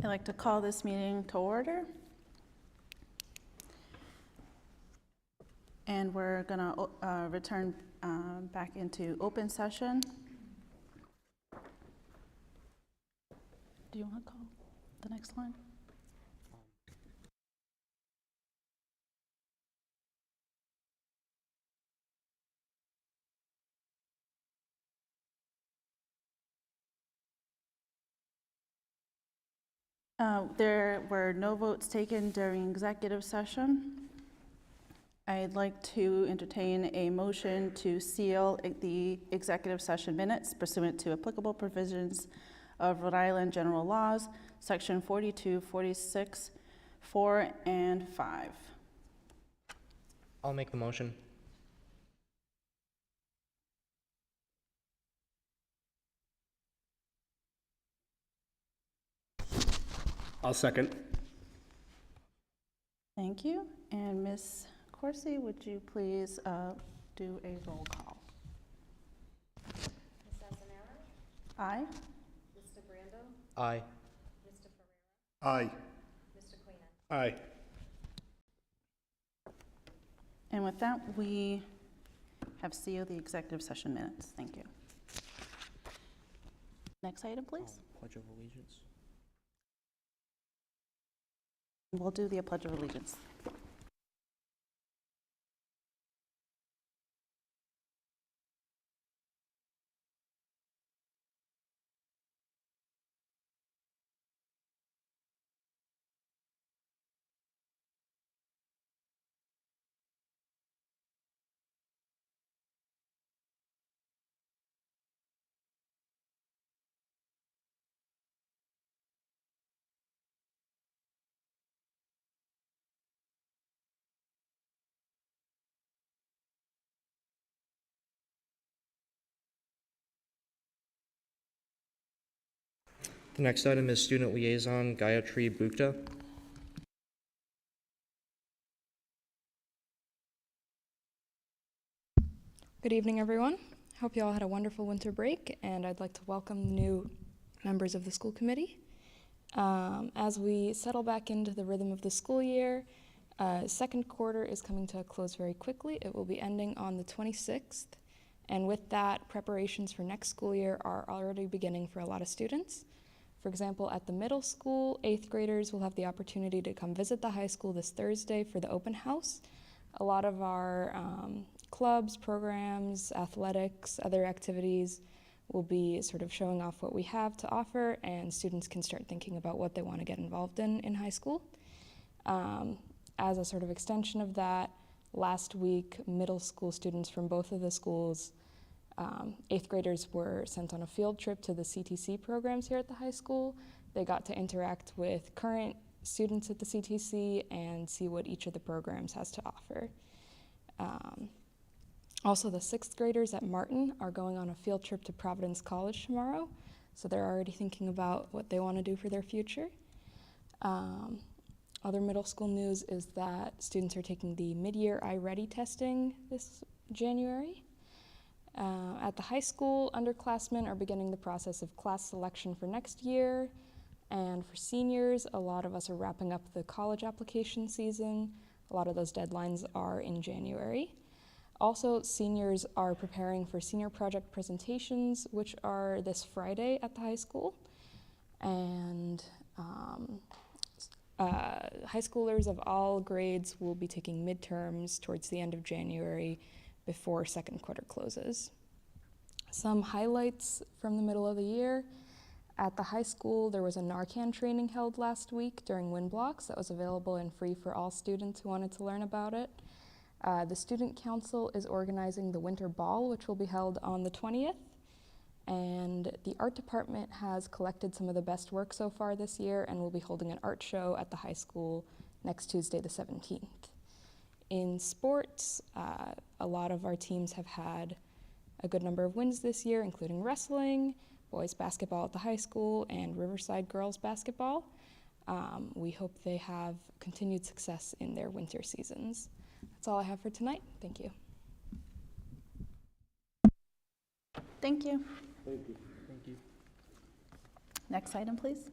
I'd like to call this meeting to order. And we're going to return back into open session. Do you want to call the next line? There were no votes taken during executive session. I'd like to entertain a motion to seal the executive session minutes pursuant to applicable provisions of Rhode Island General Laws, Section 42, 46, 4, and 5. I'll make the motion. I'll second. Thank you. And Ms. Corsi, would you please do a roll call? Ms. Sassanaro? Aye. Mr. Brando? Aye. Mr. Ferreira? Aye. Mr. Queen? Aye. And with that, we have sealed the executive session minutes. Thank you. Next item, please. Pledge of Allegiance. We'll do the Pledge of Allegiance. The next item is Student Liaison Gayatri Bukta. Good evening, everyone. Hope you all had a wonderful winter break, and I'd like to welcome new members of the school committee. As we settle back into the rhythm of the school year, second quarter is coming to a close very quickly. It will be ending on the 26th, and with that, preparations for next school year are already beginning for a lot of students. For example, at the middle school, 8th graders will have the opportunity to come visit the high school this Thursday for the open house. A lot of our clubs, programs, athletics, other activities will be sort of showing off what we have to offer, and students can start thinking about what they want to get involved in high school. As a sort of extension of that, last week, middle school students from both of the schools, 8th graders were sent on a field trip to the CTC programs here at the high school. They got to interact with current students at the CTC and see what each of the programs has to offer. Also, the 6th graders at Martin are going on a field trip to Providence College tomorrow, so they're already thinking about what they want to do for their future. Other middle school news is that students are taking the mid-year iReady testing this January. At the high school, underclassmen are beginning the process of class selection for next year. And for seniors, a lot of us are wrapping up the college application season. A lot of those deadlines are in January. Also, seniors are preparing for senior project presentations, which are this Friday at the high school. And high schoolers of all grades will be taking midterms towards the end of January before second quarter closes. Some highlights from the middle of the year. At the high school, there was a Narcan training held last week during wind blocks that was available and free for all students who wanted to learn about it. The Student Council is organizing the Winter Ball, which will be held on the 20th. And the art department has collected some of the best work so far this year and will be holding an art show at the high school next Tuesday, the 17th. In sports, a lot of our teams have had a good number of wins this year, including wrestling, boys basketball at the high school, and Riverside girls basketball. We hope they have continued success in their winter seasons. That's all I have for tonight. Thank you. Thank you. Thank you. Thank you. Next item, please.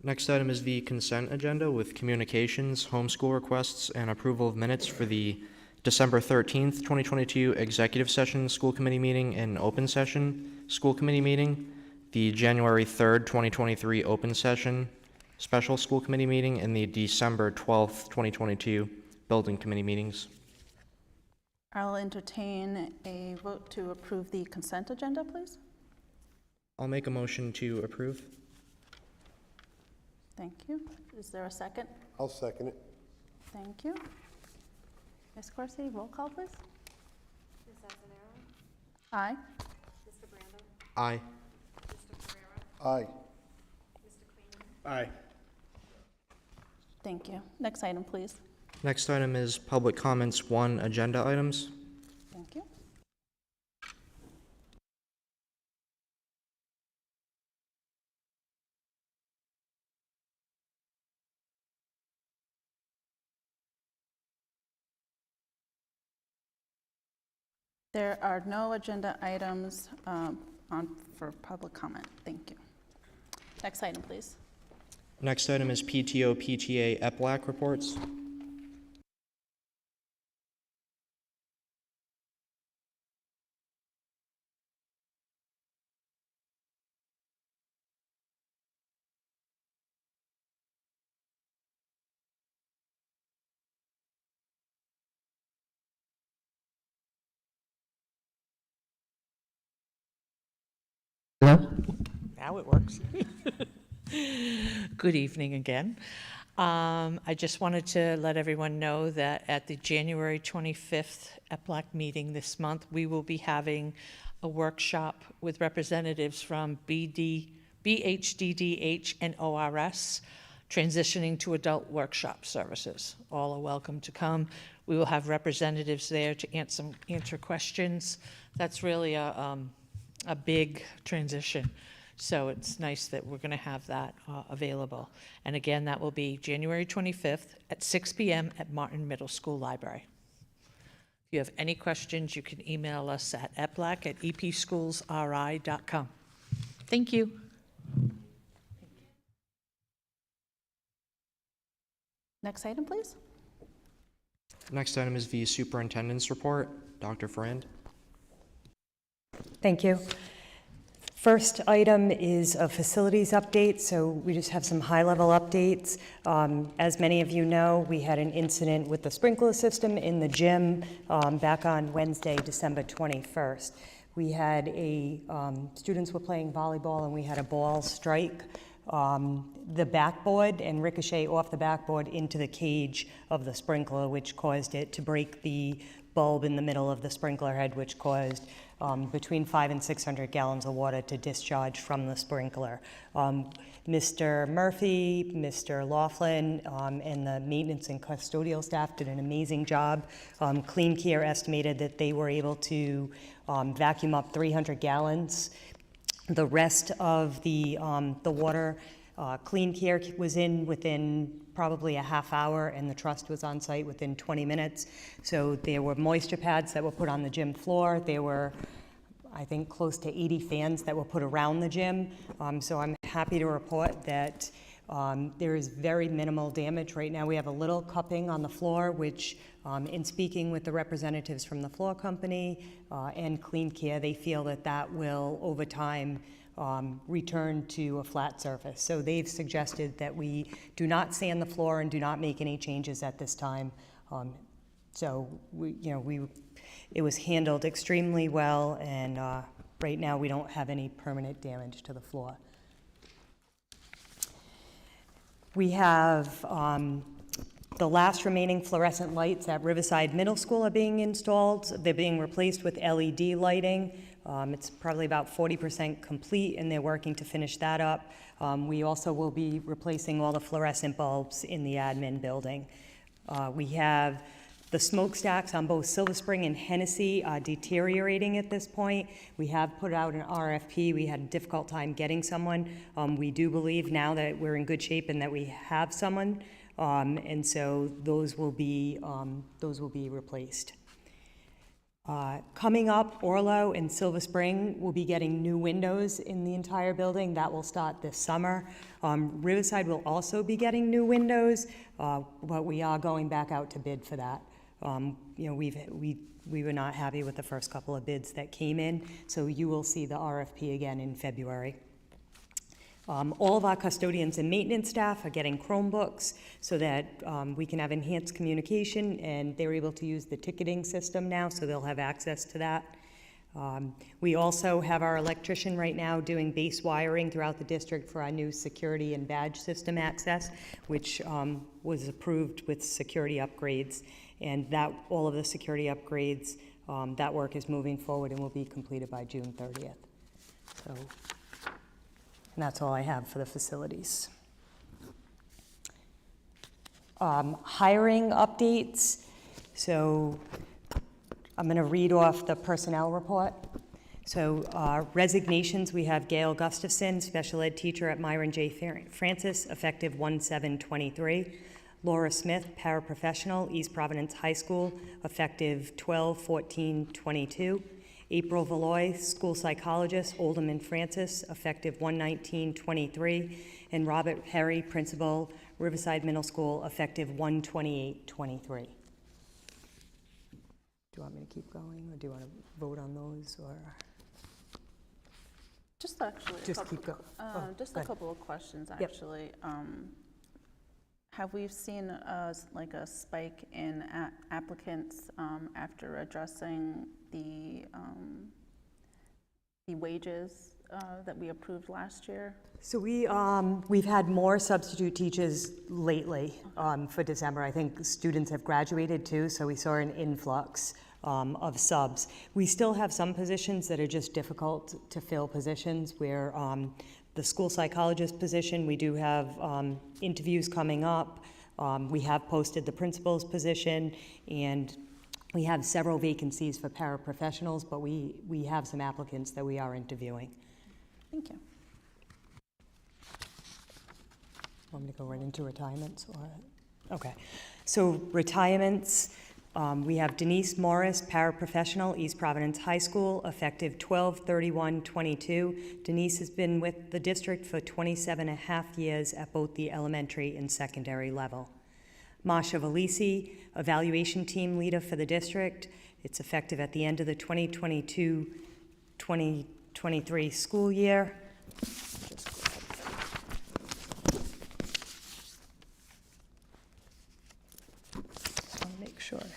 Next item is the consent agenda with communications, homeschool requests, and approval of minutes for the December 13th, 2022 executive session school committee meeting and open session school committee meeting, the January 3rd, 2023 open session special school committee meeting, and the December 12th, 2022 building committee meetings. I'll entertain a vote to approve the consent agenda, please. I'll make a motion to approve. Thank you. Is there a second? I'll second it. Thank you. Ms. Corsi, roll call, please. Ms. Azenaro? Aye. Mr. Brando? Aye. Mr. Ferrera? Aye. Mr. Queen? Aye. Thank you. Next item, please. Next item is public comments 1 agenda items. Thank you. There are no agenda items for public comment. Thank you. Next item, please. Next item is PTO, PTA, EPLAC reports. Now it works. Good evening again. I just wanted to let everyone know that at the January 25th EPLAC meeting this month, we will be having a workshop with representatives from BHDDH and ORS, transitioning to adult workshop services. All are welcome to come. We will have representatives there to answer questions. That's really a big transition. So it's nice that we're going to have that available. And again, that will be January 25th at 6 p.m. at Martin Middle School Library. If you have any questions, you can email us at eplac@epschoolsri.com. Thank you. Next item, please. Next item is the superintendent's report. Dr. Ferrand. Thank you. First item is a facilities update, so we just have some high-level updates. As many of you know, we had an incident with the sprinkler system in the gym back on Wednesday, December 21st. We had students were playing volleyball and we had a ball strike the backboard and ricochet off the backboard into the cage of the sprinkler, which caused it to break the bulb in the middle of the sprinkler head, which caused between 500 and 600 gallons of water to discharge from the sprinkler. Mr. Murphy, Mr. Laughlin, and the maintenance and custodial staff did an amazing job. Clean Care estimated that they were able to vacuum up 300 gallons. The rest of the water, Clean Care was in within probably a half hour, and the trust was on site within 20 minutes. So there were moisture pads that were put on the gym floor. There were, I think, close to 80 fans that were put around the gym. So I'm happy to report that there is very minimal damage right now. We have a little cupping on the floor, which in speaking with the representatives from the floor company and Clean Care, they feel that that will, over time, return to a flat surface. So they've suggested that we do not sand the floor and do not make any changes at this time. So it was handled extremely well, and right now we don't have any permanent damage to the floor. We have the last remaining fluorescent lights at Riverside Middle School are being installed. They're being replaced with LED lighting. It's probably about 40% complete, and they're working to finish that up. We also will be replacing all the fluorescent bulbs in the admin building. We have the smokestacks on both Silver Spring and Hennessy deteriorating at this point. We have put out an RFP. We had a difficult time getting someone. We do believe now that we're in good shape and that we have someone, and so those will be replaced. Coming up, Orlo and Silver Spring will be getting new windows in the entire building. That will start this summer. Riverside will also be getting new windows, but we are going back out to bid for that. We were not happy with the first couple of bids that came in, so you will see the RFP again in February. All of our custodians and maintenance staff are getting Chromebooks so that we can have enhanced communication, and they're able to use the ticketing system now, so they'll have access to that. We also have our electrician right now doing base wiring throughout the district for our new security and badge system access, which was approved with security upgrades, and that all of the security upgrades, that work is moving forward and will be completed by June 30th. So. And that's all I have for the facilities. Hiring updates. So I'm going to read off the personnel report. So resignations, we have Gail Gustafson, special ed teacher at Myron J. Francis, effective 1/7/23. Laura Smith, paraprofessional, East Providence High School, effective 12/14/22. April Valoy, school psychologist, Oldham and Francis, effective 1/19/23, and Robert Perry, principal, Riverside Middle School, effective 1/28/23. Do you want me to keep going, or do you want to vote on those, or? Just actually, Just keep going. just go a ahead. couple of questions, Yep. actually. Have we seen a spike in applicants after addressing the wages that we approved last year? So we've had more substitute teachers lately for December. I think students have graduated too, so we saw an influx of subs. We still have some positions that are just difficult to fill positions where the school psychologist position, we do have interviews coming up. We have posted the principal's position, and we have several vacancies for paraprofessionals, but we have some applicants that we are interviewing. Thank you. Want me to go right into retirements, or? Okay, so retirements, we have Denise Morris, paraprofessional, East Providence High School, effective 12/31/22. Denise has been with the district for 27.5 years at both the elementary and secondary level. Masha Valisi, evaluation team leader for the district. It's effective at the end of the 2022-2023 school year. Just want to make sure I have.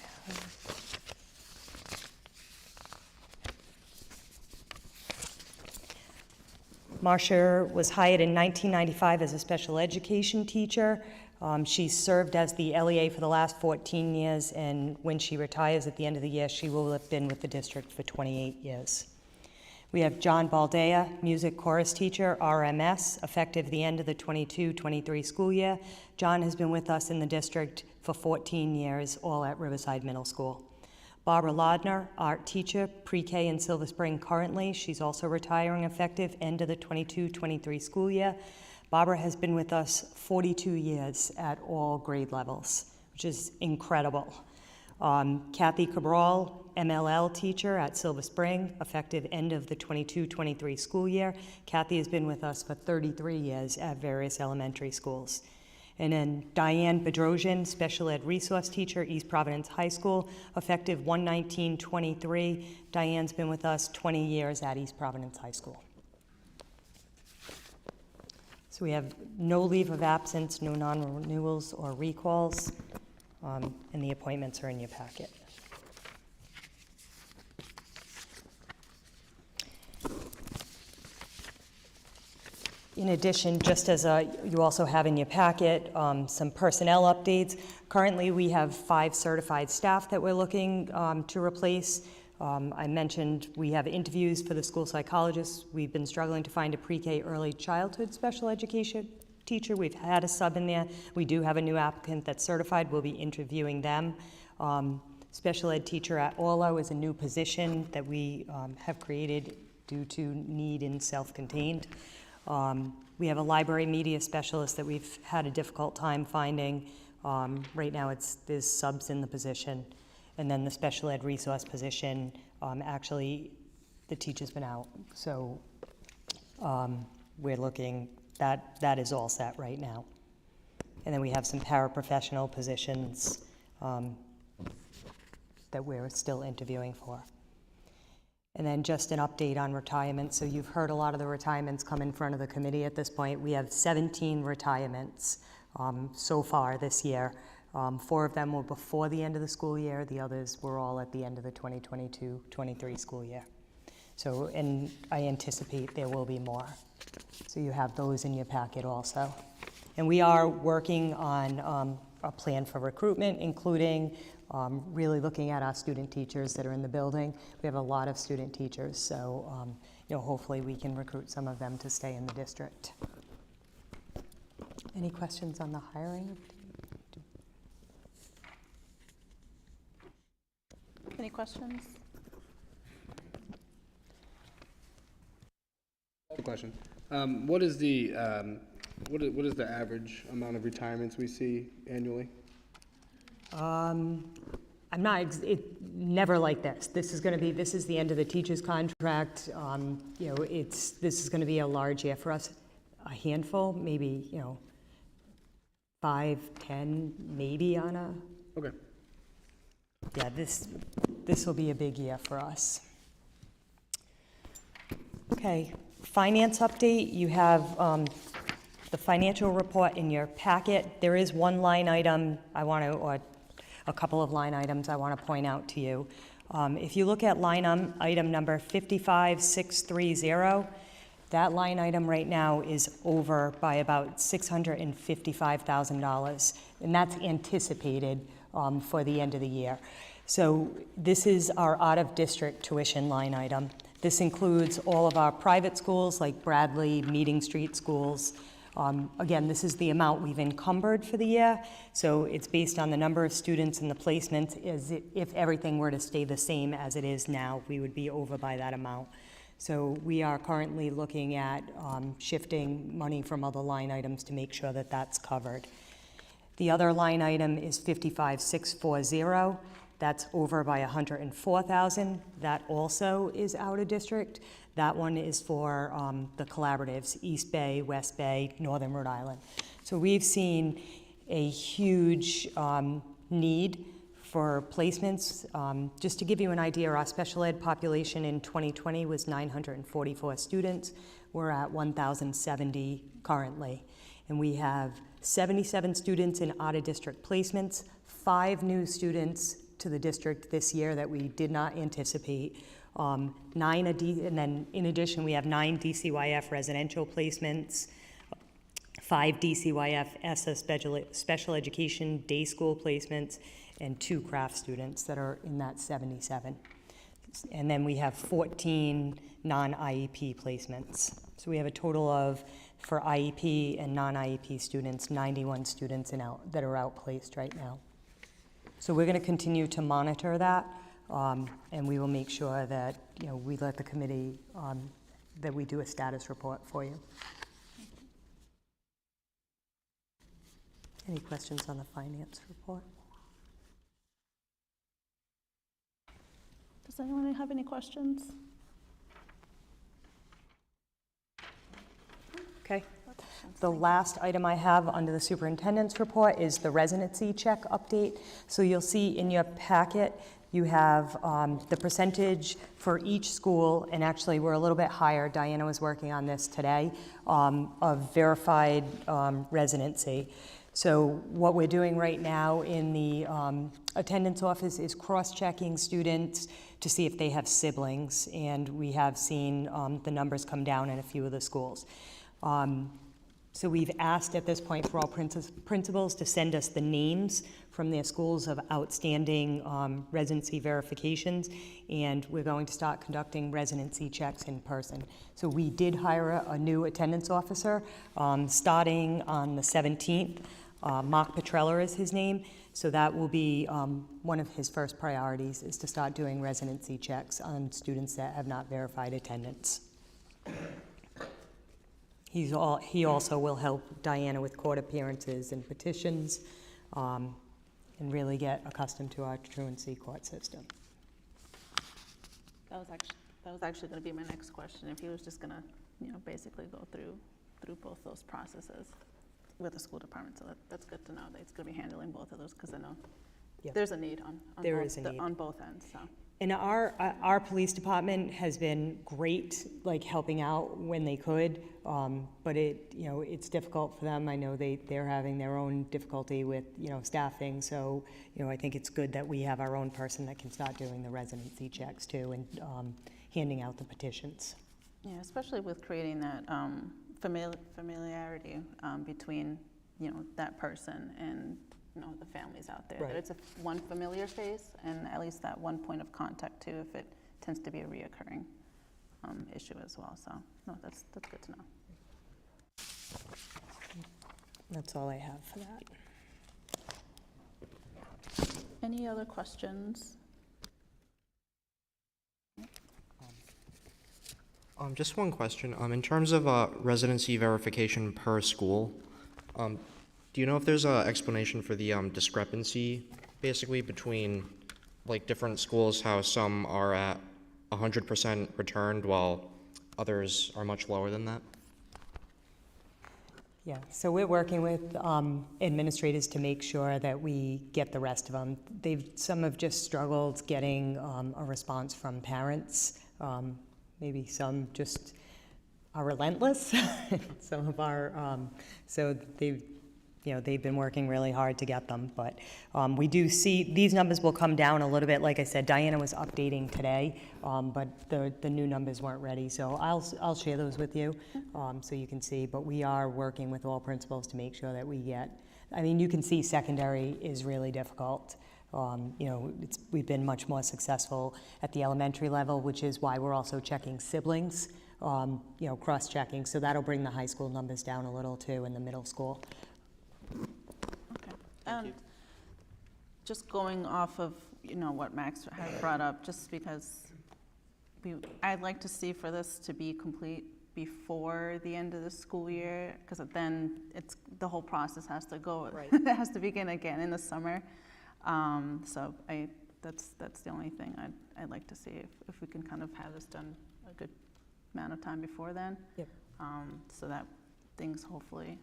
Marsha was hired in 1995 as a special education teacher. She's served as the LEA for the last 14 years, and when she retires at the end of the year, she will have been with the district for 28 years. We have John Baldea, music chorus teacher, RMS, effective the end of the 22-23 school year. John has been with us in the district for 14 years, all at Riverside Middle School. Barbara Laudner, art teacher, pre-K in Silver Spring currently. She's also retiring effective end of the 22-23 school year. Barbara has been with us 42 years at all grade levels, which is incredible. Kathy Cabral, MLL teacher at Silver Spring, effective end of the 22-23 school year. Kathy has been with us for 33 years at various elementary schools. And then Diane Bedrosian, special ed resource teacher, East Providence High School, effective 1/19/23. Diane's been with us 20 years at East Providence High School. So we have no leave of absence, no non-renewals or recalls, and the appointments are in your packet. In addition, just as you also have in your packet, some personnel updates. Currently, we have 5 certified staff that we're looking to replace. I mentioned we have interviews for the school psychologists. We've been struggling to find a pre-K early childhood special education teacher. We've had a sub in there. We do have a new applicant that's certified. We'll be interviewing them. Special ed teacher at Orlo is a new position that we have created due to need in self-contained. We have a library media specialist that we've had a difficult time finding. Right now there's subs in the position. And then the special ed resource position, actually, the teacher's been out. So we're looking, that is all set right now. And then we have some paraprofessional positions that we're still interviewing for. And then just an update on retirement. So you've heard a lot of the retirements come in front of the committee at this point. We have 17 retirements so far this year. 4 of them were before the end of the school year. The others were all at the end of the 2022-23 school year. So, and I anticipate there will be more. So you have those in your packet also. And we are working on a plan for recruitment, including really looking at our student teachers that are in the building. We have a lot of student teachers, so hopefully we can recruit some of them to stay in the district. Any questions on the hiring? Any questions? Good question. What is the average amount of retirements we see annually? I'm not, never like this. This is the end of the teacher's contract. This is going to be a large year for us. A handful, maybe, 5, 10, maybe on a. Okay. Yeah, this will be a big year for us. Okay, finance update. You have the financial report in your packet. There is one line item or a couple of line items I want to point out to you. If you look at line item number 55630, that line item right now is over by about $655,000, and that's anticipated for the end of the year. So this is our out-of-district tuition line item. This includes all of our private schools like Bradley, Meeting Street schools. Again, this is the amount we've encumbered for the year, so it's based on the number of students and the placements. If everything were to stay the same as it is now, we would be over by that amount. So we are currently looking at shifting money from other line items to make sure that that's covered. The other line item is 55640. That's over by $104,000. That also is out of district. That one is for the collaboratives, East Bay, West Bay, Northern Rhode Island. So we've seen a huge need for placements. Just to give you an idea, our special ed population in 2020 was 944 students. We're at 1,070 currently. And we have 77 students in out-of-district placements, 5 new students to the district this year that we did not anticipate. 9 and then in addition, we have 9 DCYF residential placements, 5 DCYF ESSA special education day school placements, and 2 craft students that are in that 77. And then we have 14 non-IEP placements. So we have a total of, for IEP and non-IEP students, 91 students that are outplaced right now. So we're going to continue to monitor that, and we will make sure that we let the committee, that we do a status report for you. Any questions on the finance report? Does anyone have any questions? Okay. The last item I have under the superintendent's report is the residency check update. So you'll see in your packet, you have the percentage for each school, and actually we're a little bit higher, Diana was working on this today, of verified residency. So what we're doing right now in the attendance office is cross-checking students to see if they have siblings, and we have seen the numbers come down in a few of the schools. So we've asked at this point for all principals to send us the names from their schools of outstanding residency verifications, and we're going to start conducting residency checks in person. So we did hire a new attendance officer starting on the 17th. Mark Petrella is his name, so that will be one of his first priorities, is to start doing residency checks on students that have not verified attendance. He also will help Diana with court appearances and petitions, and really get accustomed to our truancy court system. That was actually going to be my next question, if he was just going to, basically go through both those processes with the school department. So that's good to know that he's going to be handling both of those, because I know Yep. there's a need on There both, is a need. on both ends, so. And our police department has been great, like helping out when they could, but it's difficult for them. I know they're having their own difficulty with, staffing, so, I think it's good that we have our own person that can start doing the residency checks too, and handing out the petitions. Yeah, especially with creating that familiarity between, that person and, the families out there. Right. That it's one familiar face, and at least that one point of contact too, if it tends to be a reoccurring issue as well. So, no, that's good to know. That's all I have for that. Any other questions? Just one question. In terms of residency verification per school, do you know if there's an explanation for the discrepancy, basically, between like different schools, how some are at 100% returned while others are much lower than that? Yeah, so we're working with administrators to make sure that we get the rest of them. Some have just struggled getting a response from parents. Maybe some just are relentless. Some of our, so they've been working really hard to get them, but we do see these numbers will come down a little bit. Like I said, Diana was updating today, but the new numbers weren't ready, so I'll share those with you so you can see. But we are working with all principals to make sure that we get. I mean, you can see secondary is really difficult. We've been much more successful at the elementary level, which is why we're also checking siblings, cross-checking. So that'll bring the high school numbers down a little too in the middle school. Okay. And just going off of, what Max had brought up, just because I'd like to see for this to be complete before the end of the school year, because then the whole process has to go, Right. it has to begin again in the summer. So that's the only thing I'd like to see, if we can kind of have this done a good amount of time before then. Yep. So that things hopefully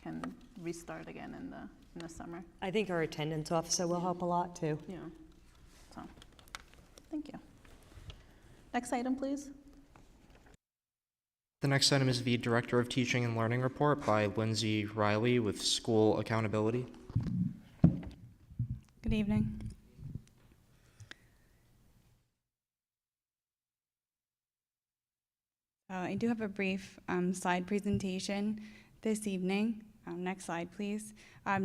can restart again in the summer. I think our attendance officer will help a lot too. Yeah. So, thank you. Next item, please. The next item is the Director of Teaching and Learning report by Lindsay Riley with School Accountability. Good evening. I do have a brief slide presentation this evening. Next slide, please.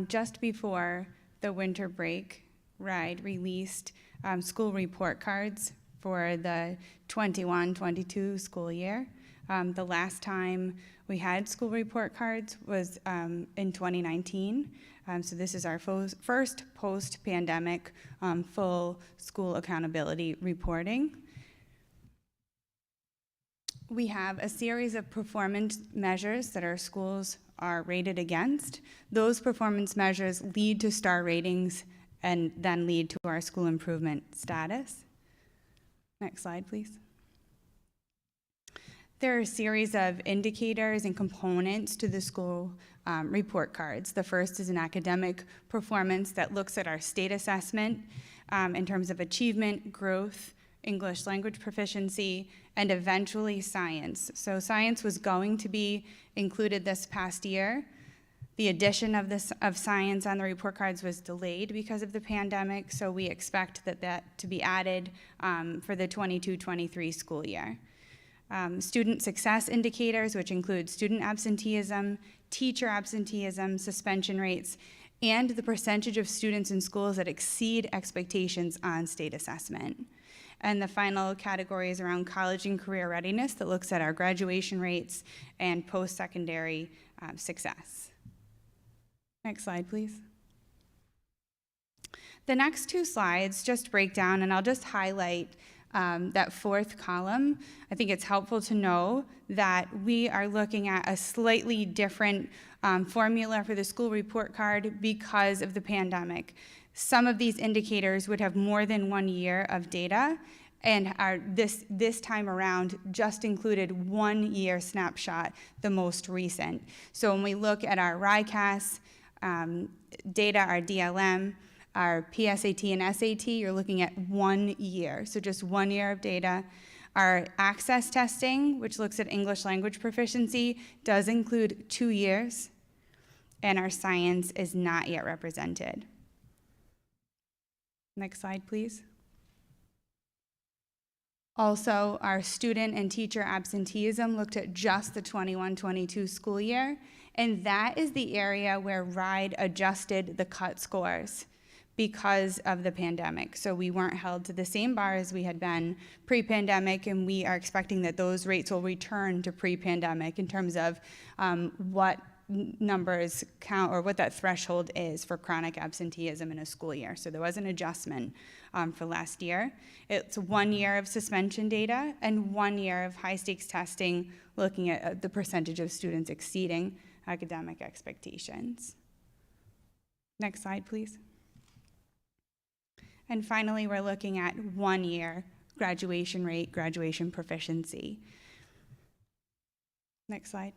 Just before the winter break, RIDE released school report cards for the 21-22 school year. The last time we had school report cards was in 2019. So this is our first post-pandemic full school accountability reporting. We have a series of performance measures that our schools are rated against. Those performance measures lead to star ratings and then lead to our school improvement status. Next slide, please. There are a series of indicators and components to the school report cards. The first is an academic performance that looks at our state assessment in terms of achievement, growth, English language proficiency, and eventually science. So science was going to be included this past year. The addition of science on the report cards was delayed because of the pandemic, so we expect that to be added for the 22-23 school year. Student success indicators, which include student absenteeism, teacher absenteeism, suspension rates, and the percentage of students in schools that exceed expectations on state assessment. And the final category is around college and career readiness that looks at our graduation rates and post-secondary success. Next slide, please. The next two slides just break down, and I'll just highlight that fourth column. I think it's helpful to know that we are looking at a slightly different formula for the school report card because of the pandemic. Some of these indicators would have more than 1 year of data, and this time around just included 1 year snapshot, the most recent. So when we look at our RICAS data, our DLM, our PSAT and SAT, you're looking at 1 year, so just 1 year of data. Our access testing, which looks at English language proficiency, does include 2 years, and our science is not yet represented. Next slide, please. Also, our student and teacher absenteeism looked at just the 21-22 school year, and that is the area where RIDE adjusted the cut scores because of the pandemic. So we weren't held to the same bar as we had been pre-pandemic, and we are expecting that those rates will return to pre-pandemic in terms of what numbers count or what that threshold is for chronic absenteeism in a school year. So there was an adjustment for last year. It's 1 year of suspension data and 1 year of high stakes testing looking at the percentage of students exceeding academic expectations. Next slide, please. And finally, we're looking at 1 year graduation rate, graduation proficiency. Next slide.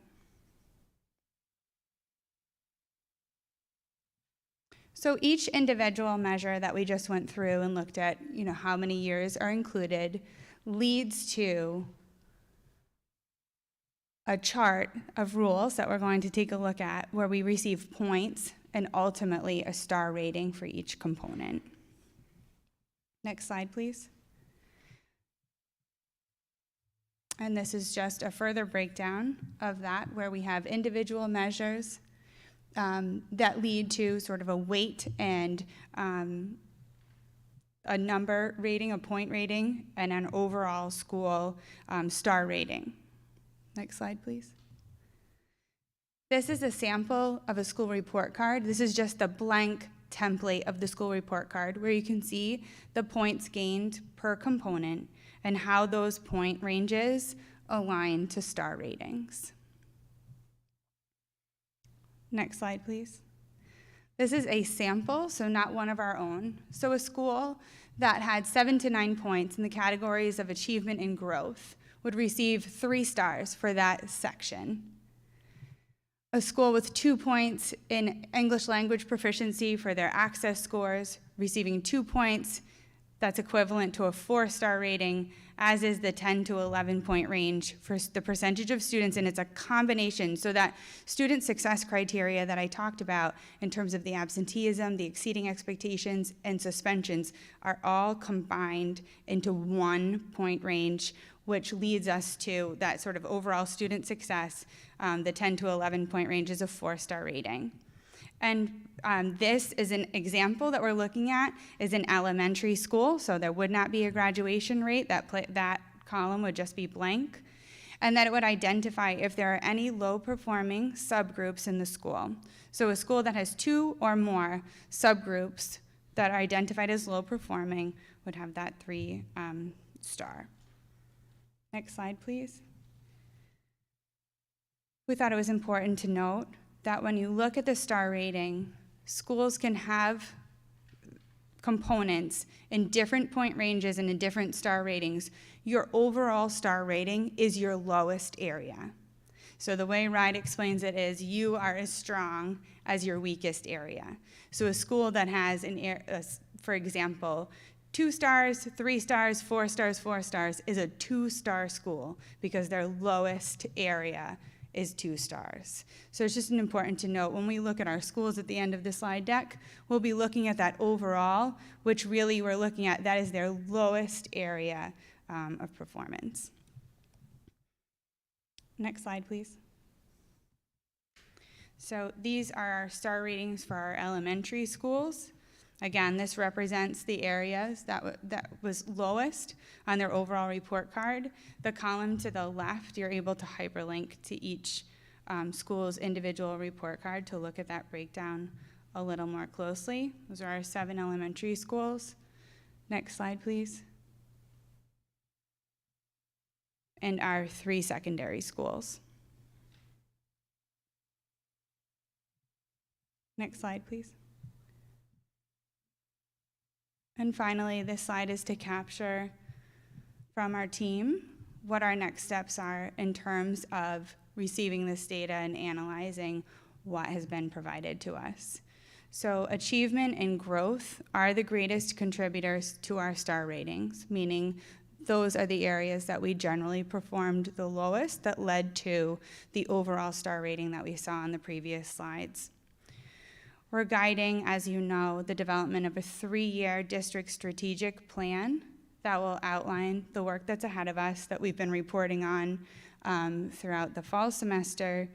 So each individual measure that we just went through and looked at, how many years are included, leads to a chart of rules that we're going to take a look at where we receive points and ultimately a star rating for each component. Next slide, please. And this is just a further breakdown of that where we have individual measures that lead to sort of a weight and a number rating, a point rating, and an overall school star rating. Next slide, please. This is a sample of a school report card. This is just the blank template of the school report card where you can see the points gained per component and how those point ranges align to star ratings. Next slide, please. This is a sample, so not one of our own. So a school that had 7 to 9 points in the categories of achievement and growth would receive 3 stars for that section. A school with 2 points in English language proficiency for their access scores, receiving 2 points, that's equivalent to a 4-star rating, as is the 10 to 11 point range for the percentage of students, and it's a combination. So that student success criteria that I talked about in terms of the absenteeism, the exceeding expectations, and suspensions are all combined into 1 point range, which leads us to that sort of overall student success. The 10 to 11 point range is a 4-star rating. And this is an example that we're looking at is an elementary school, so there would not be a graduation rate. That column would just be blank. And that it would identify if there are any low-performing subgroups in the school. So a school that has 2 or more subgroups that are identified as low-performing would have that 3-star. Next slide, please. We thought it was important to note that when you look at the star rating, schools can have components in different point ranges and in different star ratings. Your overall star rating is your lowest area. So the way RIDE explains it is you are as strong as your weakest area. So a school that has, for example, 2 stars, 3 stars, 4 stars, 4 stars is a 2-star school because their lowest area is 2 stars. So it's just important to note when we look at our schools at the end of the slide deck, we'll be looking at that overall, which really we're looking at, that is their lowest area of performance. Next slide, please. So these are our star ratings for our elementary schools. Again, this represents the areas that was lowest on their overall report card. The column to the left, you're able to hyperlink to each school's individual report card to look at that breakdown a little more closely. Those are our 7 elementary schools. Next slide, please. And our 3 secondary schools. Next slide, please. And finally, this slide is to capture from our team what our next steps are in terms of receiving this data and analyzing what has been provided to us. So achievement and growth are the greatest contributors to our star ratings, meaning those are the areas that we generally performed the lowest that led to the overall star rating that we saw on the previous slides. We're guiding, as you know, the development of a 3-year district strategic plan that will outline the work that's ahead of us that we've been reporting on throughout the fall semester.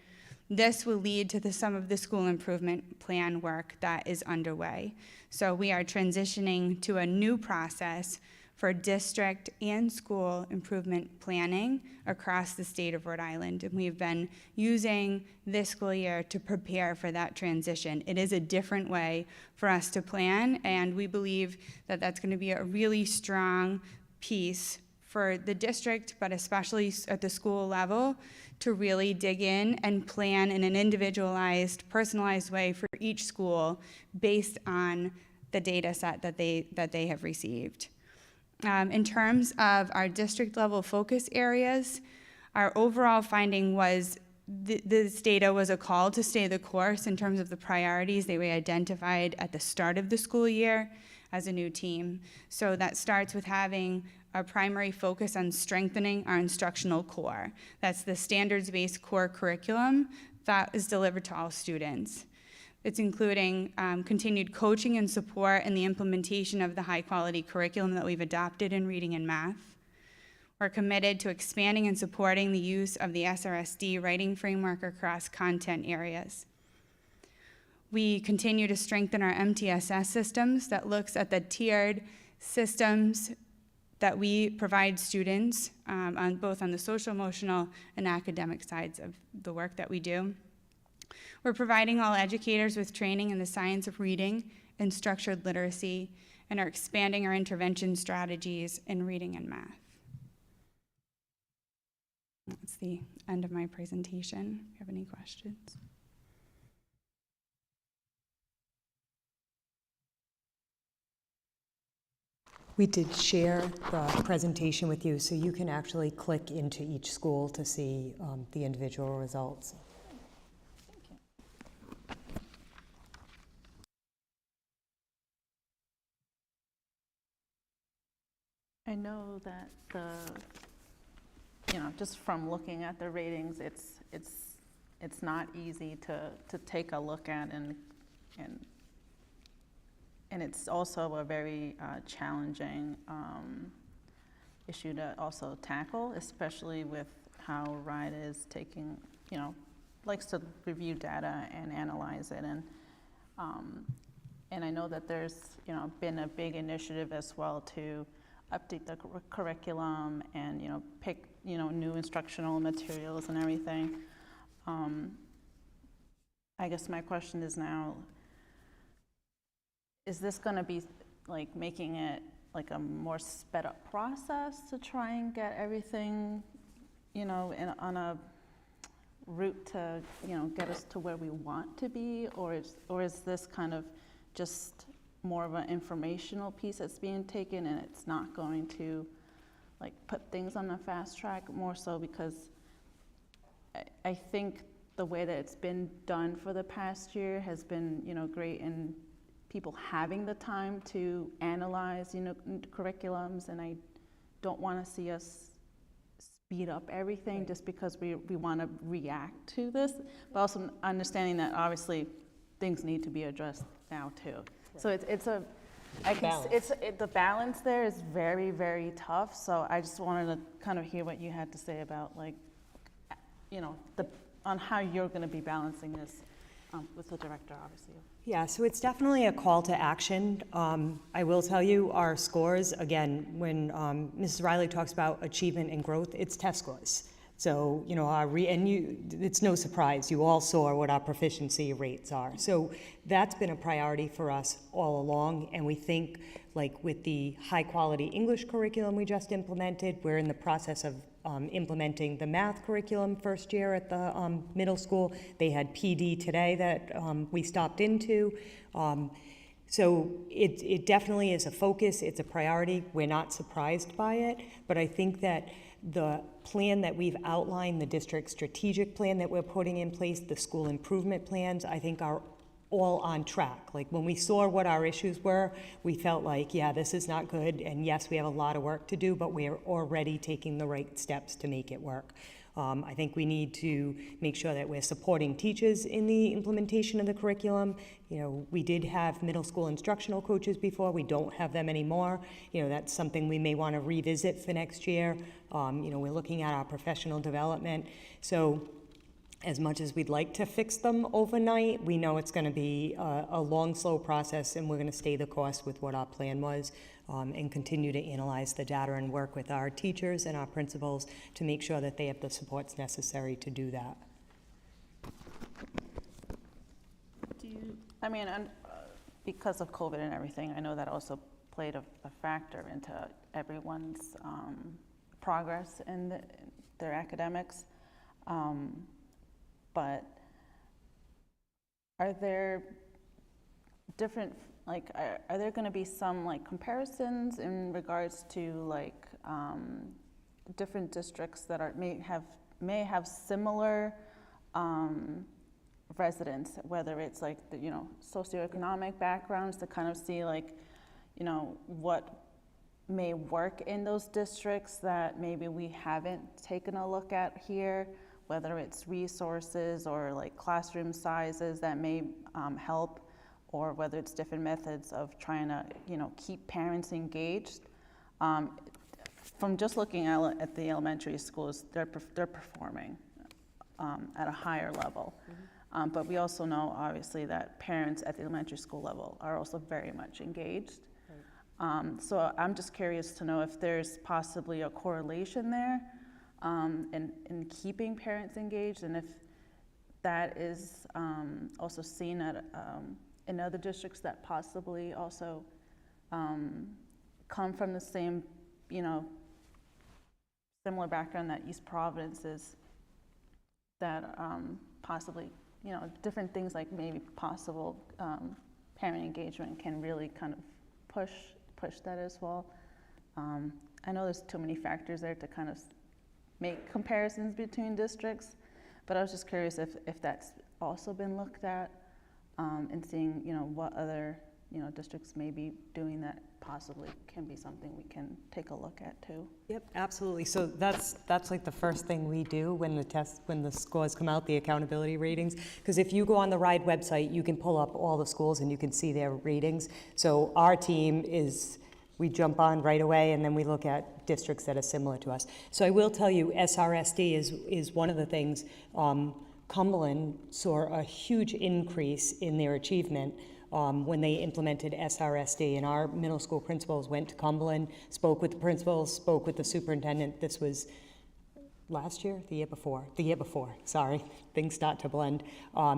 This will lead to some of the school improvement plan work that is underway. So we are transitioning to a new process for district and school improvement planning across the state of Rhode Island. And we've been using this school year to prepare for that transition. It is a different way for us to plan, and we believe that that's going to be a really strong piece for the district, but especially at the school level, to really dig in and plan in an individualized, personalized way for each school based on the data set that they have received. In terms of our district level focus areas, our overall finding was this data was a call to stay the course in terms of the priorities that we identified at the start of the school year as a new team. So that starts with having a primary focus on strengthening our instructional core. That's the standards-based core curriculum that is delivered to all students. It's including continued coaching and support in the implementation of the high-quality curriculum that we've adopted in reading and math. We're committed to expanding and supporting the use of the SRSD writing framework across content areas. We continue to strengthen our MTSS systems that looks at the tiered systems that we provide students on both on the social, emotional, and academic sides of the work that we do. We're providing all educators with training in the science of reading and structured literacy, and are expanding our intervention strategies in reading and math. That's the end of my presentation. If you have any questions. We did share the presentation with you, so you can actually click into each school to see the individual results. I know that just from looking at the ratings, it's not easy to take a look at, and it's also a very challenging issue to also tackle, especially with how RIDE is taking, likes to review data and analyze it, and I know that there's been a big initiative as well to update the curriculum and pick new instructional materials and everything. I guess my question is now, is this going to be like making it like a more sped up process to try and get everything on a route to get us to where we want to be, or is this kind of just more of an informational piece that's being taken, and it's not going to like put things on a fast track, more so because I think the way that it's been done for the past year has been great in people having the time to analyze curriculums, and I don't want to see us speed up everything just because we want to react to this, but also understanding that obviously things need to be addressed now too. So the balance there is very, very tough. So I just wanted to kind of hear what you had to say about on how you're going to be balancing this with the director, obviously. Yeah, so it's definitely a call to action. I will tell you our scores, again, when Mrs. Riley talks about achievement and growth, it's test scores. So, it's no surprise, you all saw what our proficiency rates are. So that's been a priority for us all along, and we think, like with the high quality English curriculum we just implemented, we're in the process of implementing the math curriculum first year at the middle school. They had PD today that we stopped into. So it definitely is a focus, it's a priority. We're not surprised by it, but I think that the plan that we've outlined, the district strategic plan that we're putting in place, the school improvement plans, I think are all on track. Like when we saw what our issues were, we felt like, yeah, this is not good, and yes, we have a lot of work to do, but we're already taking the right steps to make it work. I think we need to make sure that we're supporting teachers in the implementation of the curriculum. You know, we did have middle school instructional coaches before. We don't have them anymore. You know, that's something we may want to revisit for next year. You know, we're looking at our professional development. So as much as we'd like to fix them overnight, we know it's going to be a long, slow process, and we're going to stay the course with what our plan was, and continue to analyze the data and work with our teachers and our principals to make sure that they have the supports necessary to do that. I mean, because of COVID and everything, I know that also played a factor into everyone's progress in their academics. But are there different, like, are there going to be some like comparisons in regards to like different districts that are may have similar residents, whether it's like the, you know, socioeconomic backgrounds, to kind of see like, you know, what may work in those districts that maybe we haven't taken a look at here, whether it's resources or like classroom sizes that may help, or whether it's different methods of trying to, you know, keep parents engaged. From just looking at the elementary schools, they're performing at a higher level. Mm-hmm. But we also know, obviously, that parents at the elementary school level are also very much engaged. Right. So I'm just curious to know if there's possibly a correlation there in keeping parents engaged, and if that is also seen at in other districts that possibly also come from the same, you know, similar background that East Providence is, that possibly, you know, different things like maybe possible parent engagement can really kind of push that as well. I know there's too many factors there to kind of make comparisons between districts, but I was just curious if that's also been looked at, and seeing, you know, what other, you know, districts may be doing that possibly can be something we can take a look at too. Yep, absolutely. So that's like the first thing we do when the scores come out, the accountability ratings. Because if you go on the RIDE website, you can pull up all the schools and you can see their ratings. So our team we jump on right away, and then we look at districts that are similar to us. So I will tell you, SRSD is one of the things. Cumberland saw a huge increase in their achievement when they implemented SRSD, and our middle school principals went to Cumberland, spoke with the principals, spoke with the superintendent. This was last year, the year before, sorry, things start to blend.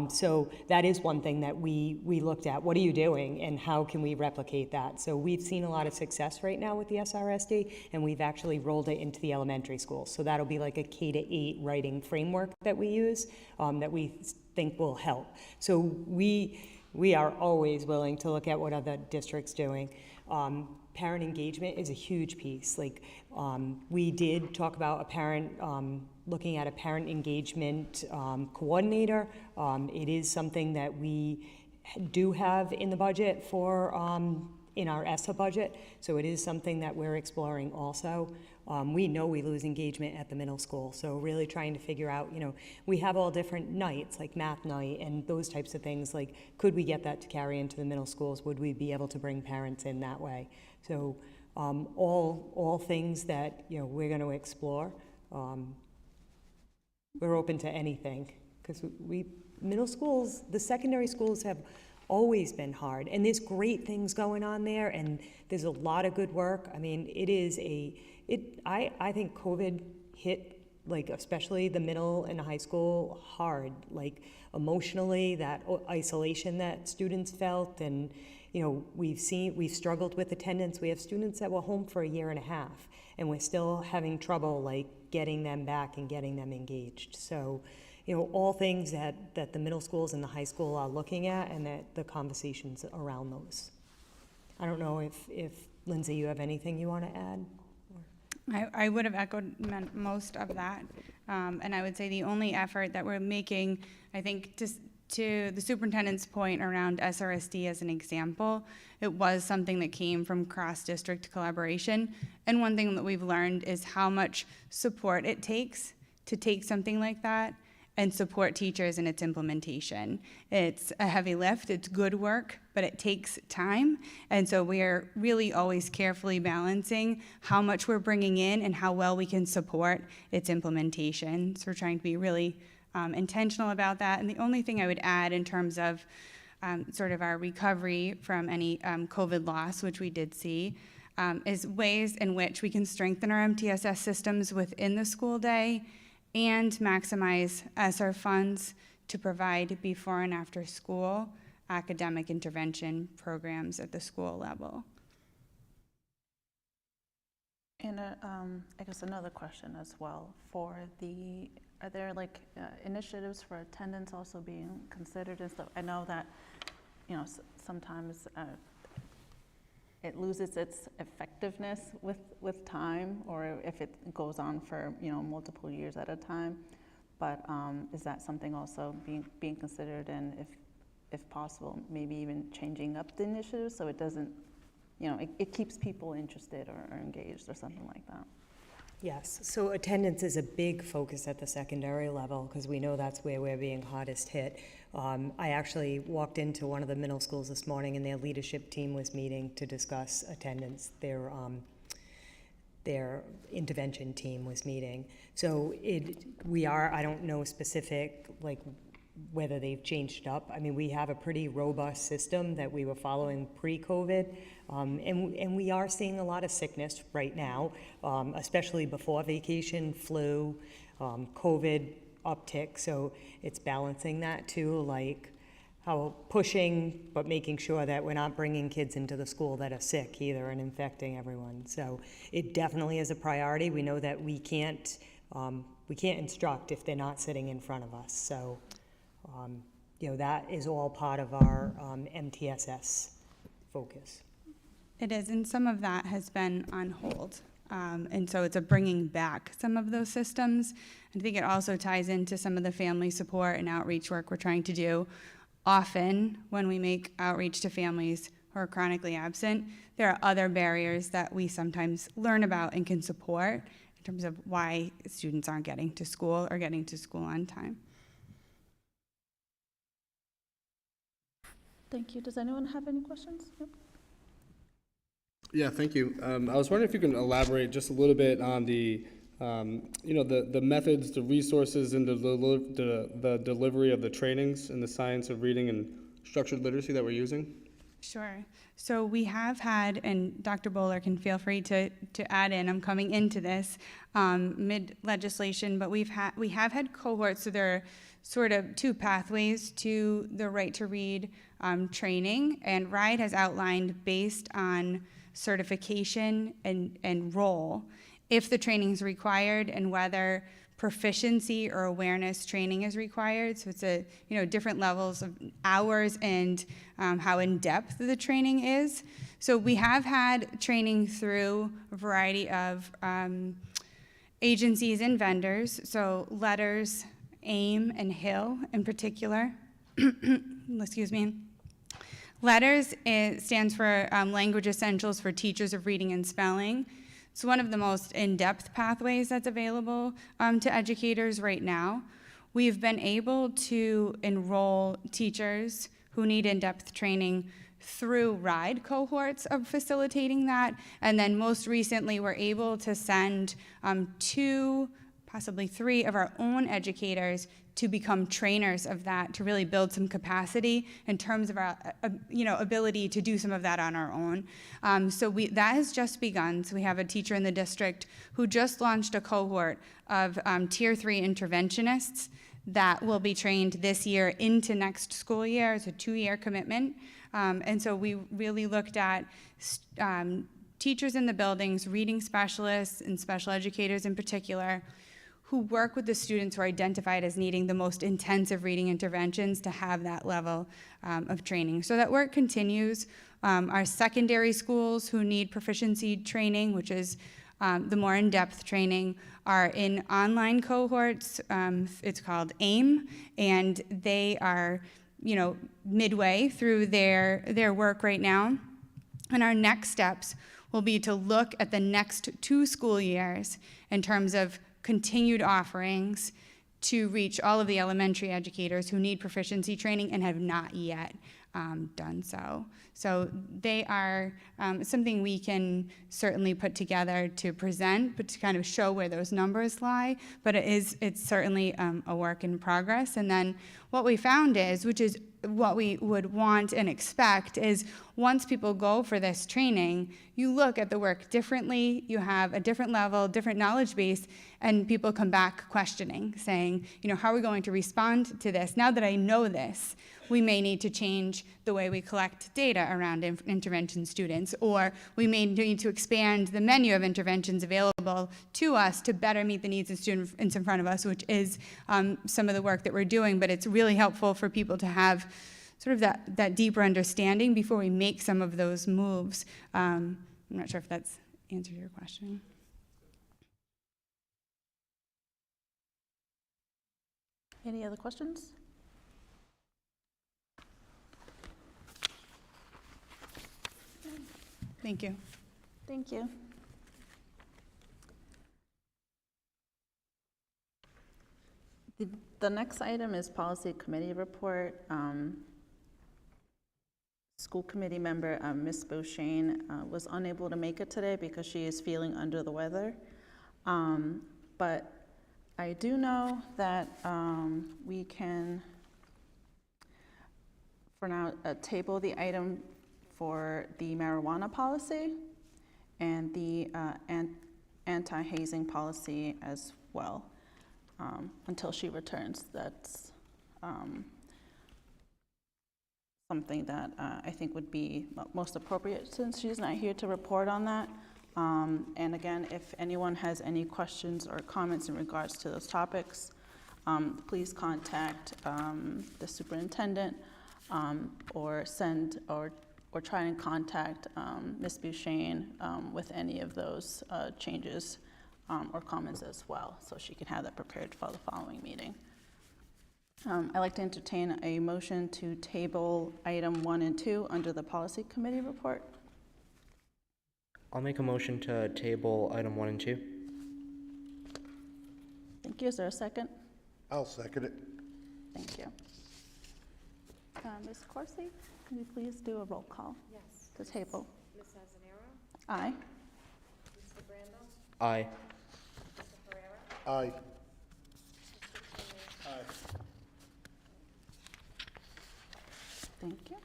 So that is one thing that we looked at. What are you doing, and how can we replicate that? So we've seen a lot of success right now with the SRSD, and we've actually rolled it into the elementary schools. So that'll be like a K-8 writing framework that we use, that we think will help. So we are always willing to look at what other districts doing. Parent engagement is a huge piece. Like, we did talk about a parent, looking at a parent engagement coordinator. It is something that we do have in the budget for, in our ESSA budget, so it is something that we're exploring also. We know we lose engagement at the middle school, so really trying to figure out, you know, we have all different nights, like math night and those types of things, like could we get that to carry into the middle schools? Would we be able to bring parents in that way? So all things that, you know, we're going to explore. We're open to anything, because middle schools, the secondary schools have always been hard, and there's great things going on there, and there's a lot of good work. I mean, I think COVID hit, like, especially the middle and high school hard, like emotionally, that isolation that students felt. And, you know, we've struggled with attendance. We have students that were home for a year and a half, and we're still having trouble, like, getting them back and getting them engaged. So, all things that the middle schools and the high school are looking at, and that the conversations around those. I don't know if Lindsay, you have anything you want to add? I would have echoed most of that. And I would say the only effort that we're making, I think, to the superintendent's point around SRSD as an example, it was something that came from cross-district collaboration. And one thing that we've learned is how much support it takes to take something like that and support teachers in its implementation. It's a heavy lift, it's good work, but it takes time. And so we are really always carefully balancing how much we're bringing in and how well we can support its implementation. So we're trying to be really intentional about that. And the only thing I would add in terms of sort of our recovery from any COVID loss, which we did see, is ways in which we can strengthen our MTSS systems within the school day and maximize ESSER funds to provide before and after school academic intervention programs at the school level. And I guess another question as well are there like initiatives for attendance also being considered and stuff? I know that, sometimes it loses its effectiveness with time, or if it goes on for multiple years at a time. But is that something also being considered, and if possible, maybe even changing up the initiative so it doesn't, it keeps people interested or engaged or something like that? Yes, so attendance is a big focus at the secondary level because we know that's where we're being hardest hit. I actually walked into one of the middle schools this morning and their leadership team was meeting to discuss attendance. Their intervention team was meeting. So I don't know specific, like whether they've changed it up. I mean, we have a pretty robust system that we were following pre-COVID, and we are seeing a lot of sickness right now, especially before vacation, flu, COVID uptick. So it's balancing that too, like how pushing, but making sure that we're not bringing kids into the school that are sick either and infecting everyone. So it definitely is a priority. We know that we can't instruct if they're not sitting in front of us. So, that is all part of our MTSS focus. It is, and some of that has been on hold. And so it's a bringing back some of those systems. I think it also ties into some of the family support and outreach work we're trying to do. Often, when we make outreach to families who are chronically absent, there are other barriers that we sometimes learn about and can support in terms of why students aren't getting to school or getting to school on time. Thank you. Does anyone have any questions? Yep. Yeah, thank you. I was wondering if you can elaborate just a little bit on the methods, the resources, and the delivery of the trainings in the science of reading and structured literacy that we're using. Sure. So we have had, and Dr. Bowler can feel free to add in, I'm coming into this mid-legislation, but we have had cohorts, so there are sort of two pathways to the right to read training, and RIDE has outlined based on certification and role, if the training is required and whether proficiency or awareness training is required. So it's different levels of hours and how in depth the training is. So we have had training through a variety of agencies and vendors. So Letters, AIM, and Hill in particular. Excuse me. Letters stands for Language Essentials for Teachers of Reading and Spelling. It's one of the most in-depth pathways that's available to educators right now. We've been able to enroll teachers who need in-depth training through RIDE cohorts of facilitating that. And then most recently, we're able to send 2, possibly 3 of our own educators to become trainers of that, to really build some capacity in terms of our ability to do some of that on our own. So that has just begun. So we have a teacher in the district who just launched a cohort of Tier 3 interventionists that will be trained this year into next school year. It's a 2-year commitment. And so we really looked at teachers in the buildings, reading specialists and special educators in particular, who work with the students who are identified as needing the most intensive reading interventions to have that level of training. So that work continues. Our secondary schools who need proficiency training, which is the more in-depth training, are in online cohorts. It's called AIM, and they are, midway through their work right now. And our next steps will be to look at the next 2 school years in terms of continued offerings to reach all of the elementary educators who need proficiency training and have not yet done so. So they are something we can certainly put together to present, but to kind of show where those numbers lie. But it's certainly a work in progress. And then what we found is, which is what we would want and expect, is once people go for this training, you look at the work differently, you have a different level, different knowledge base, and people come back questioning, saying, how are we going to respond to this? Now that I know this, we may need to change the way we collect data around intervention students, or we may need to expand the menu of interventions available to us to better meet the needs of students in front of us, which is some of the work that we're doing. But it's really helpful for people to have sort of that deeper understanding before we make some of those moves. I'm not sure if that's answered your question. Any other questions? Thank you. Thank you. The next item is policy committee report. School committee member, Ms. Beauchesne, was unable to make it today because she is feeling under the weather. But I do know that we can, for now, table the item for the marijuana policy and the anti-hazing policy as well, until she returns. That's something that I think would be most appropriate since she's not here to report on that. And again, if anyone has any questions or comments in regards to those topics, please contact the superintendent or send or try and contact Ms. Beauchesne with any of those changes or comments as well, so she can have that prepared for the following meeting. I'd like to entertain a motion to table item 1 and 2 under the policy committee report. I'll make a motion to table item 1 and 2. Thank you. Is there a second? I'll second it. Thank you. Ms. Corsi, can you please do a roll call? Yes. To table. Ms. Azanero? Aye. Mr. Brando? Aye. Mr. Ferrera? Aye. Thank you.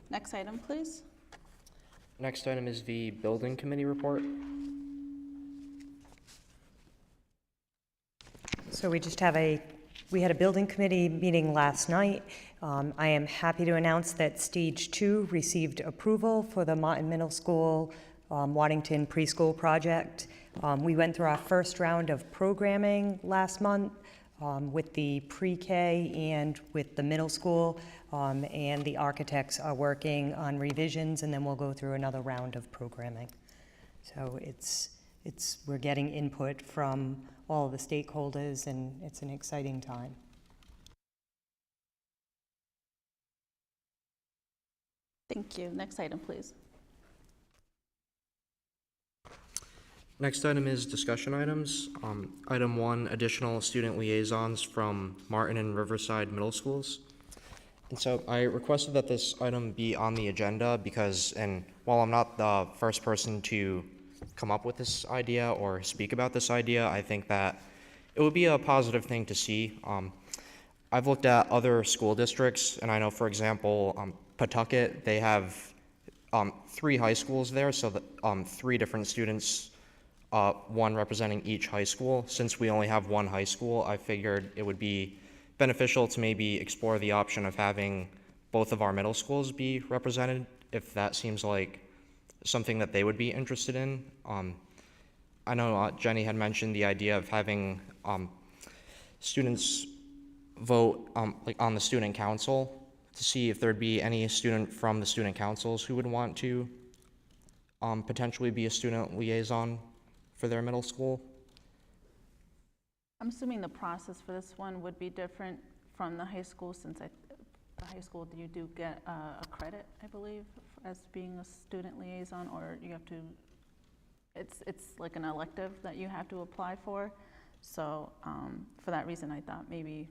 Next item, please. Next item is the building committee report. So we had a building committee meeting last night. I am happy to announce that Stage 2 received approval for the Martin Middle School Waddington preschool project. We went through our first round of programming last month with the pre-K and with the middle school, and the architects are working on revisions, and then we'll go through another round of programming. So we're getting input from all of the stakeholders, and it's an exciting time. Thank you. Next item, please. Next item is discussion items. Item 1, additional student liaisons from Martin and Riverside Middle Schools. And so I requested that this item be on the agenda because, and while I'm not the first person to come up with this idea or speak about this idea, I think that it would be a positive thing to see. I've looked at other school districts, and I know, for example, Pawtucket, they have 3 high schools there, so that 3 different students, one representing each high school. Since we only have 1 high school, I figured it would be beneficial to maybe explore the option of having both of our middle schools be represented, if that seems like something that they would be interested in. I know Jenny had mentioned the idea of having students vote like on the student council to see if there'd be any student from the student councils who would want to potentially be a student liaison for their middle school. I'm assuming the process for this one would be different from the high school, since the high school, you do get a credit, I believe, as being a student liaison, or you have to, it's like an elective that you have to apply for. So for that reason, I thought maybe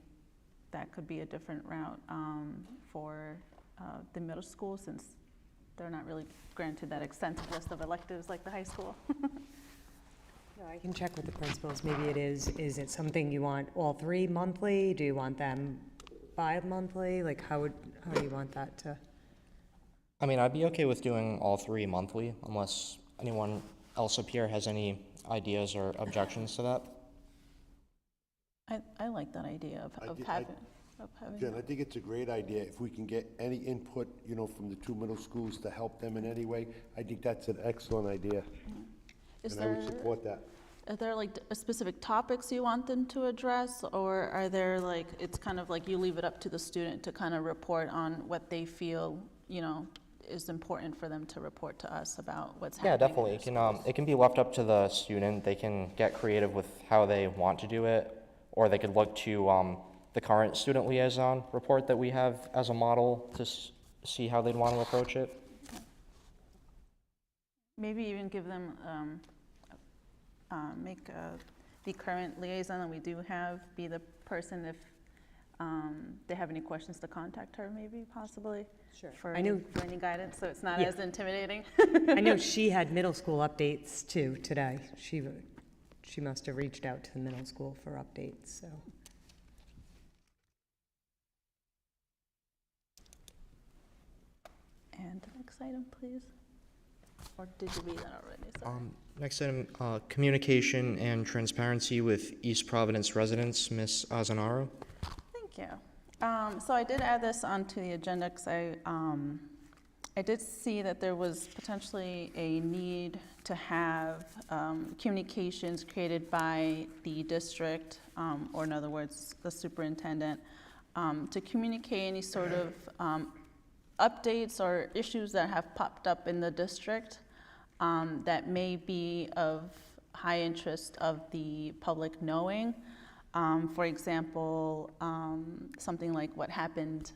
that could be a different route for the middle school, since they're not really granted that extensive list of electives like the high school. No, I can check with the principals. Maybe it is it something you want all 3 monthly? Do you want them bi-monthly? Like how do you want that to? I mean, I'd be okay with doing all 3 monthly, unless anyone else up here has any ideas or objections to that. I like that idea of having. Jen, I think it's a great idea. If we can get any input, you know, from the 2 middle schools to help them in any way, I think that's an excellent idea. And I would support that. Are there like specific topics you want them to address, or are there like, it's kind of like you leave it up to the student to kind of report on what they feel, you know, is important for them to report to us about what's happening? Yeah, definitely. It can be left up to the student. They can get creative with how they want to do it, or they could look to the current student liaison report that we have as a model to see how they'd want to approach it. Maybe even give them, make the current liaison that we do have be the person if they have any questions to contact her, maybe, possibly. Sure. For I know. any guidance, so it's not Yeah. as intimidating. I know she had middle school updates too today. She must have reached out to the middle school for updates, so. And the next item, please. Or did you read that already? Sorry. Next item, communication and transparency with East Providence residents, Ms. Azanaro. Thank you. So I did add this onto the agenda because I did see that there was potentially a need to have communications created by the district, or in other words, the superintendent, to communicate any sort of updates or issues that have popped up in the district that may be of high interest of the public knowing. For example, something like what happened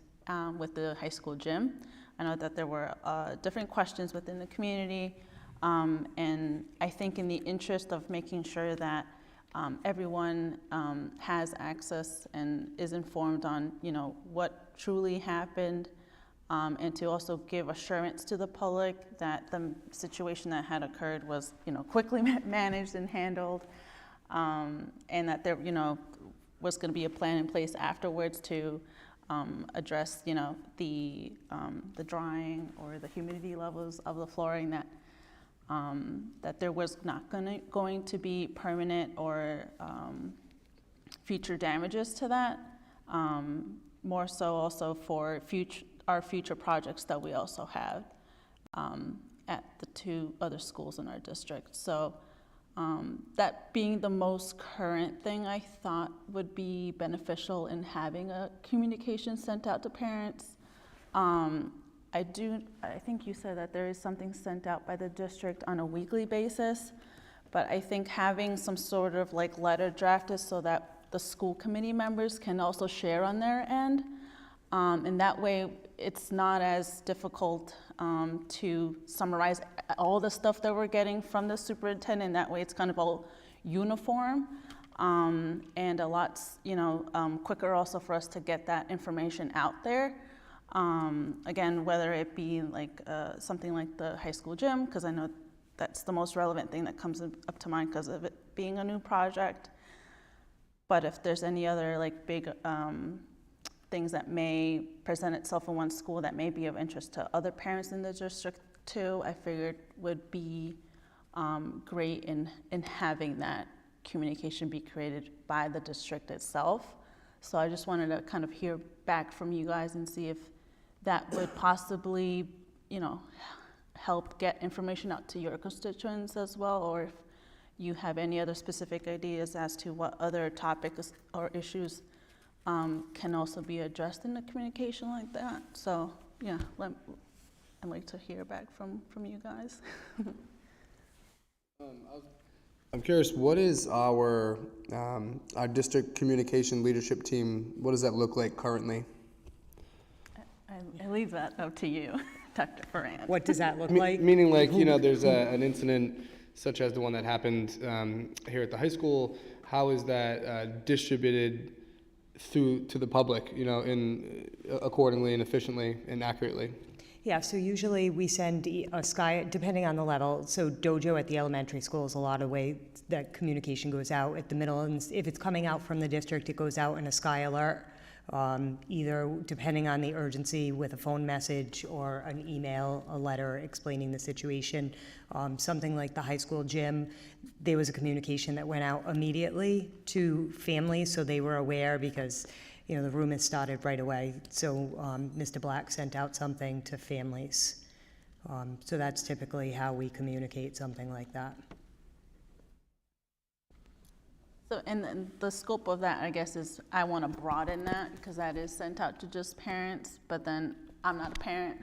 with the high school gym. I know that there were different questions within the community, and I think in the interest of making sure that everyone has access and is informed on, you know, what truly happened, and to also give assurance to the public that the situation that had occurred was, you know, quickly managed and handled, and that there, you know, was going to be a plan in place afterwards to address, you know, the drying or the humidity levels of the flooring, that that there was not going to be permanent or future damages to that. More so also for our future projects that we also have at the 2 other schools in our district. So that being the most current thing I thought would be beneficial in having a communication sent out to parents. I think you said that there is something sent out by the district on a weekly basis, but I think having some sort of like letter drafted so that the school committee members can also share on their end. And that way it's not as difficult to summarize all the stuff that we're getting from the superintendent. That way it's kind of all uniform and a lot, you know, quicker also for us to get that information out there. Again, whether it be like something like the high school gym, because I know that's the most relevant thing that comes up to mind because of it being a new project. But if there's any other like big things that may present itself in one school that may be of interest to other parents in the district too, I figured would be great in having that communication be created by the district itself. So I just wanted to kind of hear back from you guys and see if that would possibly, you know, help get information out to your constituents as well, or if you have any other specific ideas as to what other topics or issues can also be addressed in the communication like that. So yeah, I'd like to hear back from you guys. I'm curious, what is our district communication leadership team, what does that look like currently? I leave that up to you, Dr. Ferrand. What does that look like? Meaning like, you know, there's an incident such as the one that happened here at the high school. How is that distributed to the public, you know, accordingly and efficiently and accurately? Yeah, so usually we send a SCI, depending on the level. So dojo at the elementary school is a lot of way that communication goes out. At the middle, and if it's coming out from the district, it goes out in a SCI alert, either depending on the urgency with a phone message or an email, a letter explaining the situation. Something like the high school gym, there was a communication that went out immediately to families, so they were aware because you know, the rumors started right away. So Mr. Black sent out something to families. So that's typically how we communicate something like that. So, and then the scope of that, I guess, is I want to broaden that because that is sent out to just parents, but then I'm not a parent.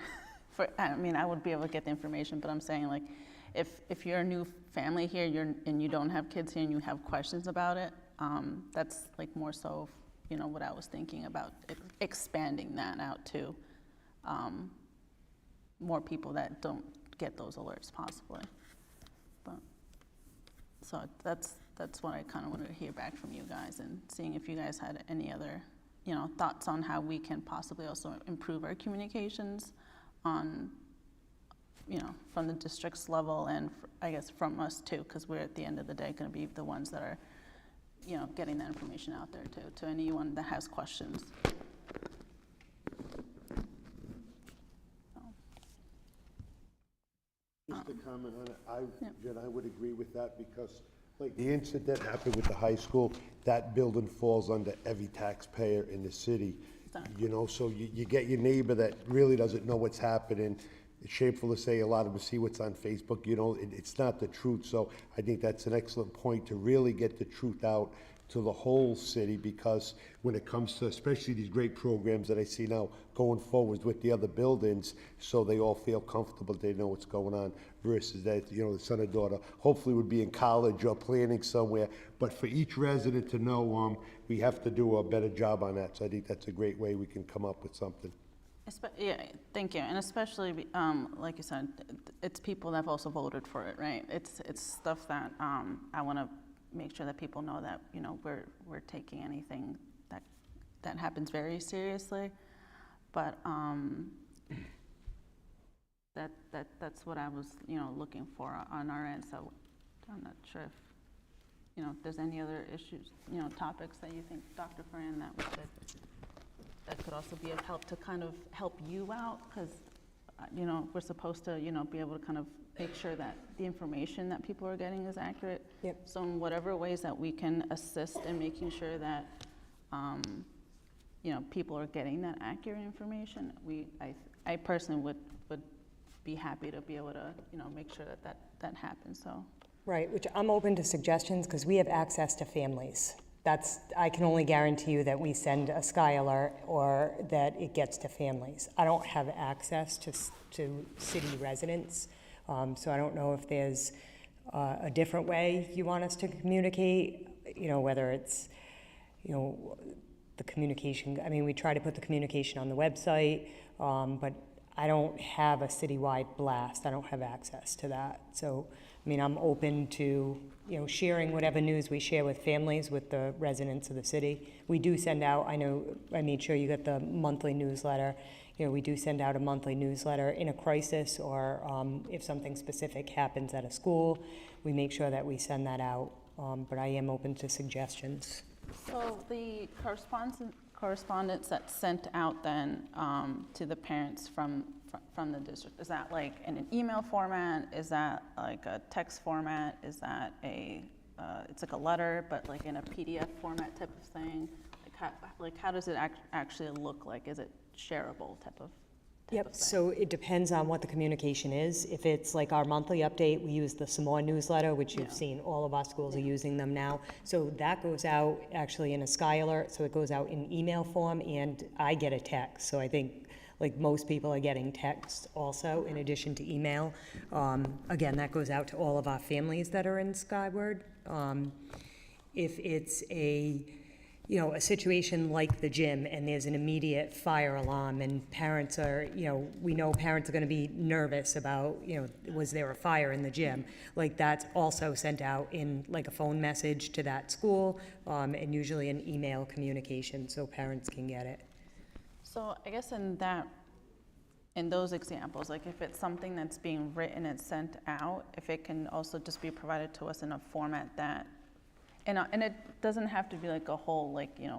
I mean, I would be able to get the information, but I'm saying like, if you're a new family here and you don't have kids here and you have questions about it, that's like more so, you know, what I was thinking about expanding that out to more people that don't get those alerts possibly. But so that's what I kind of wanted to hear back from you guys and seeing if you guys had any other, you know, thoughts on how we can possibly also improve our communications on, you know, from the district's level and I guess from us too, because we're at the end of the day going to be the ones that are, you know, getting that information out there too, to anyone that has questions. Just to comment on it, Jen, I would agree with that because like the incident that happened with the high school, that building falls under every taxpayer in the city. You know, so you get your neighbor that really doesn't know what's happening. It's shameful to say a lot of them see what's on Facebook, you know, it's not the truth. So I think that's an excellent point to really get the truth out to the whole city because when it comes to especially these great programs that I see now going forward with the other buildings, so they all feel comfortable, they know what's going on versus that, you know, the son or daughter hopefully would be in college or planning somewhere. But for each resident to know, we have to do a better job on that. So I think that's a great way we can come up with something. Yeah, thank you, and especially, like you said, it's people that have also voted for it, right? It's stuff that I want to make sure that people know that, you know, we're taking anything that happens very seriously, but that's what I was, you know, looking for on our end. So I'm not sure if, you know, if there's any other issues, you know, topics that you think, Dr. Ferrand, that could also be of help to kind of help you out, because, you know, we're supposed to, you know, be able to kind of make sure that the information that people are getting is accurate. Yep. So in whatever ways that we can assist in making sure that, you know, people are getting that accurate information, I personally would be happy to be able to, you know, make sure that happens. So. Right, which I'm open to suggestions because we have access to families. I can only guarantee you that we send a SCI alert or that it gets to families. I don't have access to city residents, so I don't know if there's a different way you want us to communicate, you know, whether it's, you know, the communication. I mean, we try to put the communication on the website, but I don't have a citywide blast. I don't have access to that. So, I mean, I'm open to, you know, sharing whatever news we share with families, with the residents of the city. We do send out, I know, I made sure you got the monthly newsletter. You know, we do send out a monthly newsletter in a crisis or if something specific happens at a school, we make sure that we send that out. But I am open to suggestions. So the correspondence that's sent out then to the parents from the district, is that like in an email format? Is that like a text format? Is that it's like a letter, but like in a PDF format type of thing? Like how does it actually look like? Is it shareable type type Yep, of thing. so it depends on what the communication is. If it's like our monthly update, we use the Samoa newsletter, which you've Yeah. seen, all of our schools are using them now. So that goes out actually in a Sky Alert, so it goes out in email form, and I get a text. So I think like most people are getting texts also in addition to email. Again, that goes out to all of our families that are in Skyward. If it's a situation like the gym and there's an immediate fire alarm and parents are, we know parents are going to be nervous about, was there a fire in the gym? Like that's also sent out in like a phone message to that school, and usually an email communication so parents can get it. So I guess in those examples, like if it's something that's being written and sent out, if it can also just be provided to us in a format that, and it doesn't have to be like a whole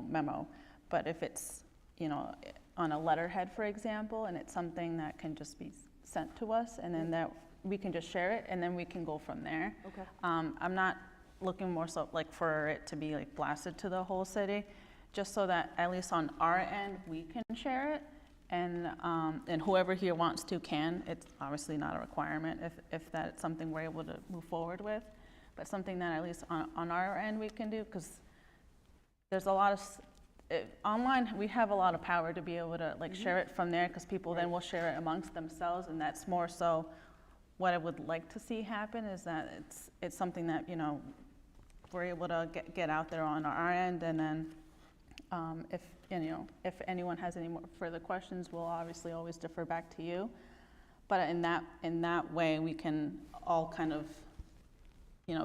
memo, but if it's, on a letterhead, for example, and it's something that can just be sent to us and then that we can just share it and then we can go from there. Okay. I'm not looking more so like for it to be like blasted to the whole city, just so that at least on our end, we can share it. And whoever here wants to can. It's obviously not a requirement if that's something we're able to move forward with, but something that at least on our end we can do, because there's a lot of, online we have a lot of power to be able to like share it from there, because people then will share it amongst themselves, and that's more so what I would like to see happen, is that it's something that, we're able to get out there on our end, and then if anyone has any more further questions, we'll obviously always defer back to you. But in that way, we can all kind of,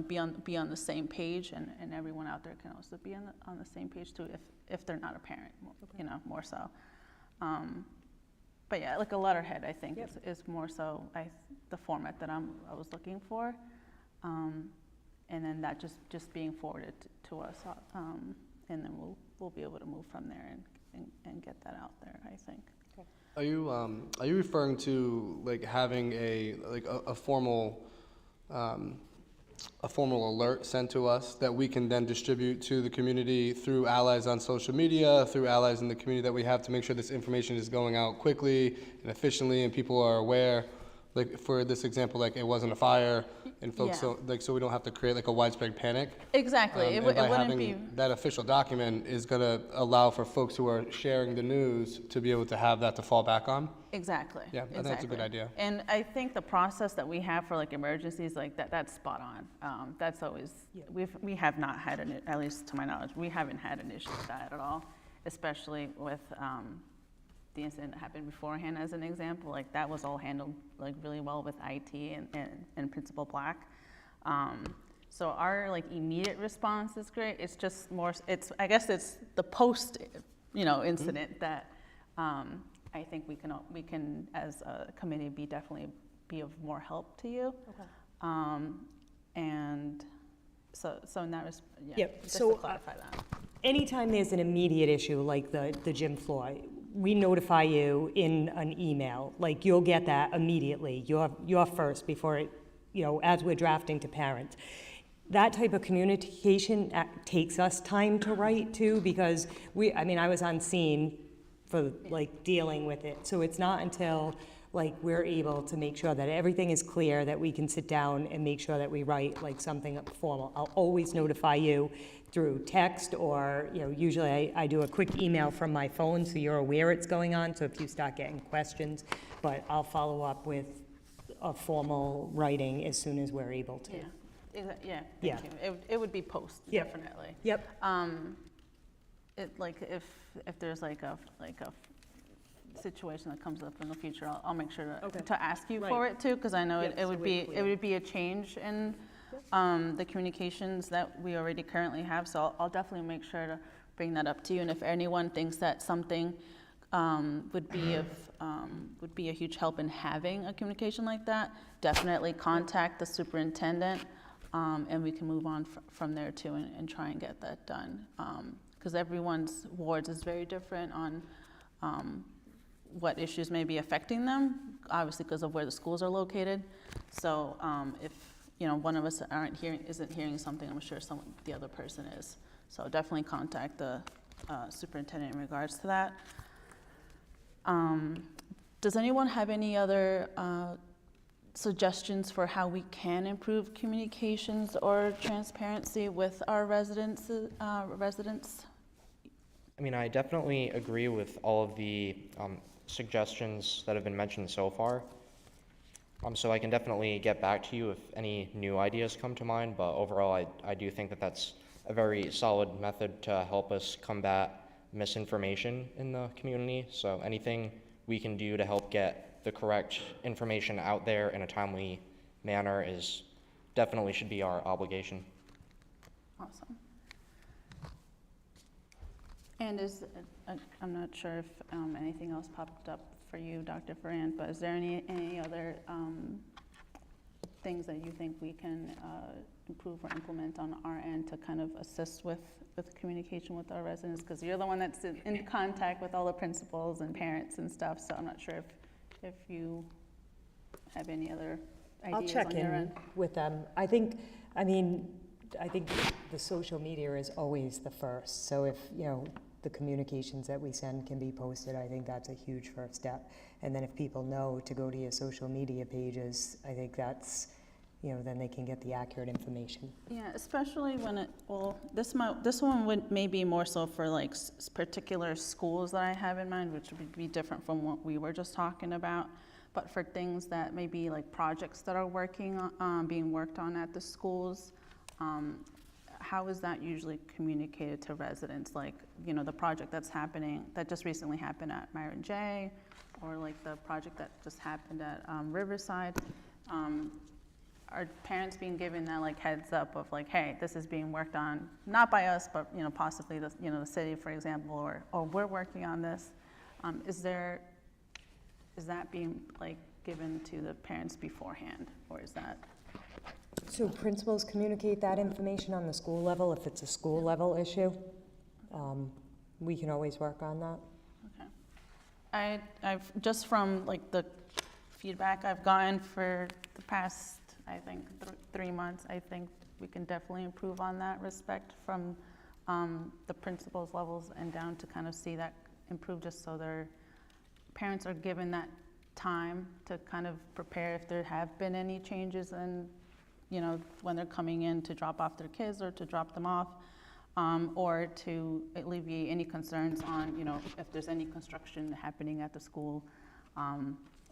be on the same page, and everyone out there can also be on the same page too, if they're not a parent, more so. But yeah, like a letterhead, I think is more so the format that I was looking for, and then that just being forwarded to us, and then we'll be able to move from there and get that out there, I think. Are you referring to like having a formal alert sent to us that we can then distribute to the community through allies on social media, through allies in the community that we have, to make sure this information is going out quickly and efficiently and people are aware? Like for this example, like it wasn't a fire and folks, Yeah. so we don't have to create like a widespread panic. Exactly. It And by wouldn't having be. that official document is going to allow for folks who are sharing the news to be able to have that to fall back on. Exactly. Yeah, I think that's a good idea. And I think the process that we have for like emergencies, like that's spot on. That's always, we have not had at least to my knowledge, we haven't had an issue with that at all, especially with the incident that happened beforehand as an example. Like that was all handled like really well with IT and Principal Black. So our like immediate response is great. It's just more, I guess it's the post, incident that I think we can as a committee definitely be of more help to you. Okay. And so in that just to clarify that. Anytime there's an immediate issue like the gym floor, we notify you in an email. Like you'll get that immediately. You're first before it, as we're drafting to parents. That type of communication takes us time to write too, because I was on scene for like dealing with it. So it's not until like we're able to make sure that everything is clear that we can sit down and make sure that we write like something formal. I'll always notify you through text, or usually I do a quick email from my phone so you're aware it's going on, so if you start getting questions, but I'll follow up with a formal writing as soon as we're able to. Thank you. It would be post, definitely. Yep. Like if there's like a situation that comes up in the future, I'll make sure to ask you for it too, because I know it would be a change in the communications that we already currently have. So I'll definitely make sure to bring that up to you. And if anyone thinks that something would be a huge help in having a communication like that, definitely contact the superintendent, and we can move on from there too and try and get that done. Because everyone's wards is very different on what issues may be affecting them, obviously because of where the schools are located. So if one of us isn't hearing something, I'm sure the other person is. So definitely contact the superintendent in regards to that. Does anyone have any other suggestions for how we can improve communications or transparency with our residents? I mean, I definitely agree with all of the suggestions that have been mentioned so far. So I can definitely get back to you if any new ideas come to mind, but overall, I do think that that's a very solid method to help us combat misinformation in the community. So anything we can do to help get the correct information out there in a timely manner is definitely should be our obligation. Awesome. And I'm not sure if anything else popped up for you, Dr. Ferrand, but is there any other things that you think we can improve or implement on our end to kind of assist with communication with our residents? Because you're the one that's in contact with all the principals and parents and stuff, so I'm not sure if you have any other I'll ideas check on your in end. with them. I think the social media is always the first. So if, the communications that we send can be posted, I think that's a huge first step. And then if people know to go to your social media pages, I think that's, then they can get the accurate information. Yeah, especially when this one would maybe more so for like particular schools that I have in mind, which would be different from what we were just talking about. But for things that may be like projects that are being worked on at the schools, how is that usually communicated to residents? Like, the project that just recently happened at Myron J, or like the project that just happened at Riverside. Are parents being given that like heads up of like, hey, this is being worked on, not by us, but possibly the the city, for example, or we're working on this. Is that being like given to the parents beforehand, or is that? So principals communicate that information on the school level if it's a school level issue. We can always work on that. Okay. I've just from like the feedback I've gotten for the past, I think 3 months, I think we can definitely improve on that respect from the principals levels and down to kind of see that improve, just so their parents are given that time to kind of prepare if there have been any changes in, when they're coming in to drop off their kids or to drop them off, or to alleviate any concerns on, if there's any construction happening at the school,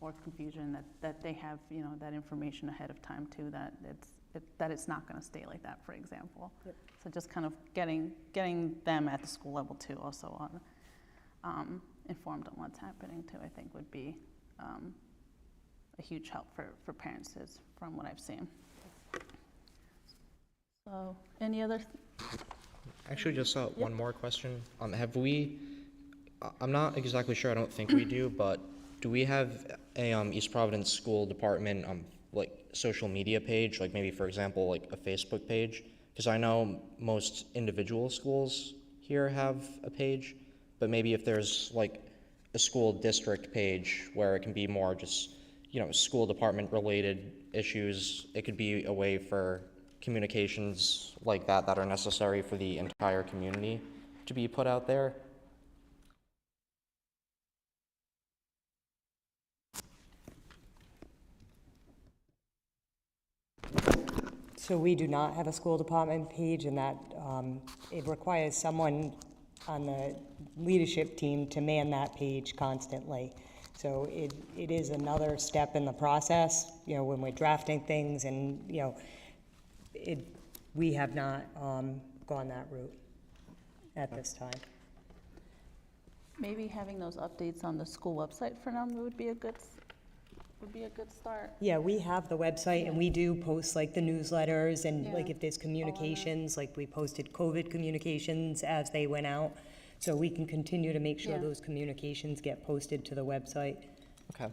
or confusion, that they have, that information ahead of time too, that it's not going to stay like that, for example. Yep. So just kind of getting them at the school level too, also on informed on what's happening too, I think would be a huge help for parents, is from what I've seen. So, any other? Actually, just one more question. Have we, I'm not exactly sure, I don't think we do, but do we have a East Providence School Department like social media page, like maybe, for example, like a Facebook page? Because I know most individual schools here have a page, but maybe if there's like a school district page where it can be more just, school department related issues, it could be a way for communications like that are necessary for the entire community to be put out there. So we do not have a school department page, and that it requires someone on the leadership team to man that page constantly. So it is another step in the process, when we're drafting things, and, we have not gone that route at this time. Maybe having those updates on the school website for them would be a good start. Yeah, we have the website, and we do post like the newsletters, and like Yeah. if there's communications, like we posted COVID communications as they went out. So we can continue to make sure Yeah. those communications get posted to the website. Okay.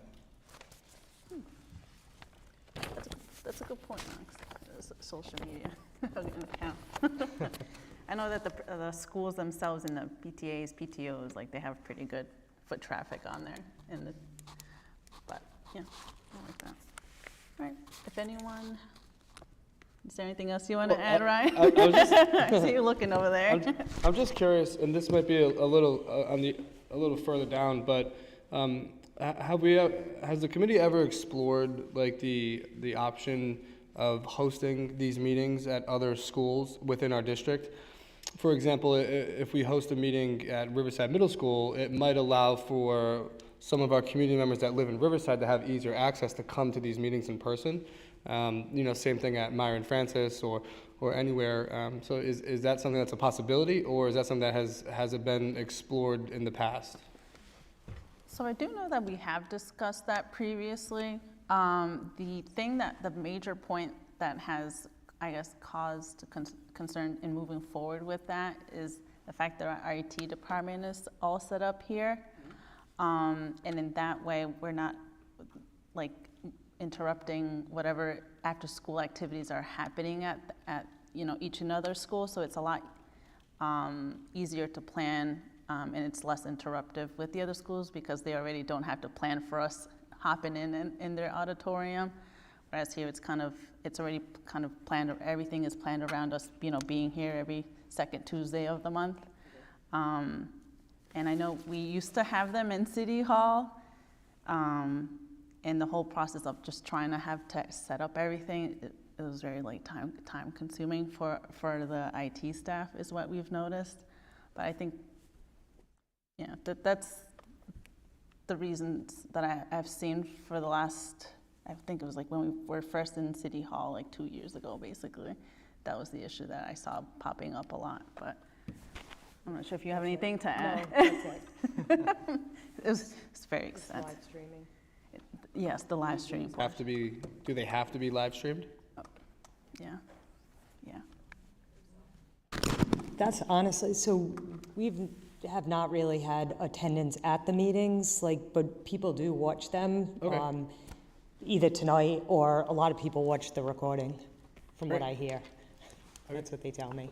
That's a good point, Max. Social media account. I know that the schools themselves and the PTAs, PTOs, like they have pretty good foot traffic on there, but yeah, I like that. All right, if anyone, is there anything else you want to add, Ryan? I was just, I see you looking over there. I'm just curious, and this might be a little further down, but Has the committee ever explored like the option of hosting these meetings at other schools within our district? For example, if we host a meeting at Riverside Middle School, it might allow for some of our community members that live in Riverside to have easier access to come to these meetings in person. Same thing at Myron Francis or anywhere. So is that something that's a possibility, or is that something that has it been explored in the past? So I do know that we have discussed that previously. The major point that has, I guess, caused concern in moving forward with that is the fact that our IT department is all set up here. And in that way, we're not like interrupting whatever after-school activities are happening at each another school. So it's a lot easier to plan, and it's less interruptive with the other schools because they already don't have to plan for us hopping in their auditorium. Whereas here it's already kind of planned, everything is planned around us, being here every second Tuesday of the month. And I know we used to have them in City Hall, and the whole process of just trying to have to set up everything, it was very time consuming for the IT staff is what we've noticed. But I think, that's the reasons that I've seen for the last, I think it was like when we were first in City Hall, like 2 years ago, basically. That was the issue that I saw popping up a lot, but I'm not sure if you have anything to add. No, It's very extensive. live streaming. Yes, the live stream portion. Do they have to be live streamed? Yeah. That's honestly, so have not really had attendance at the meetings, but people do watch them. Okay. Either tonight or a lot of people watch the recording, from what Great. I hear. That's what they tell me.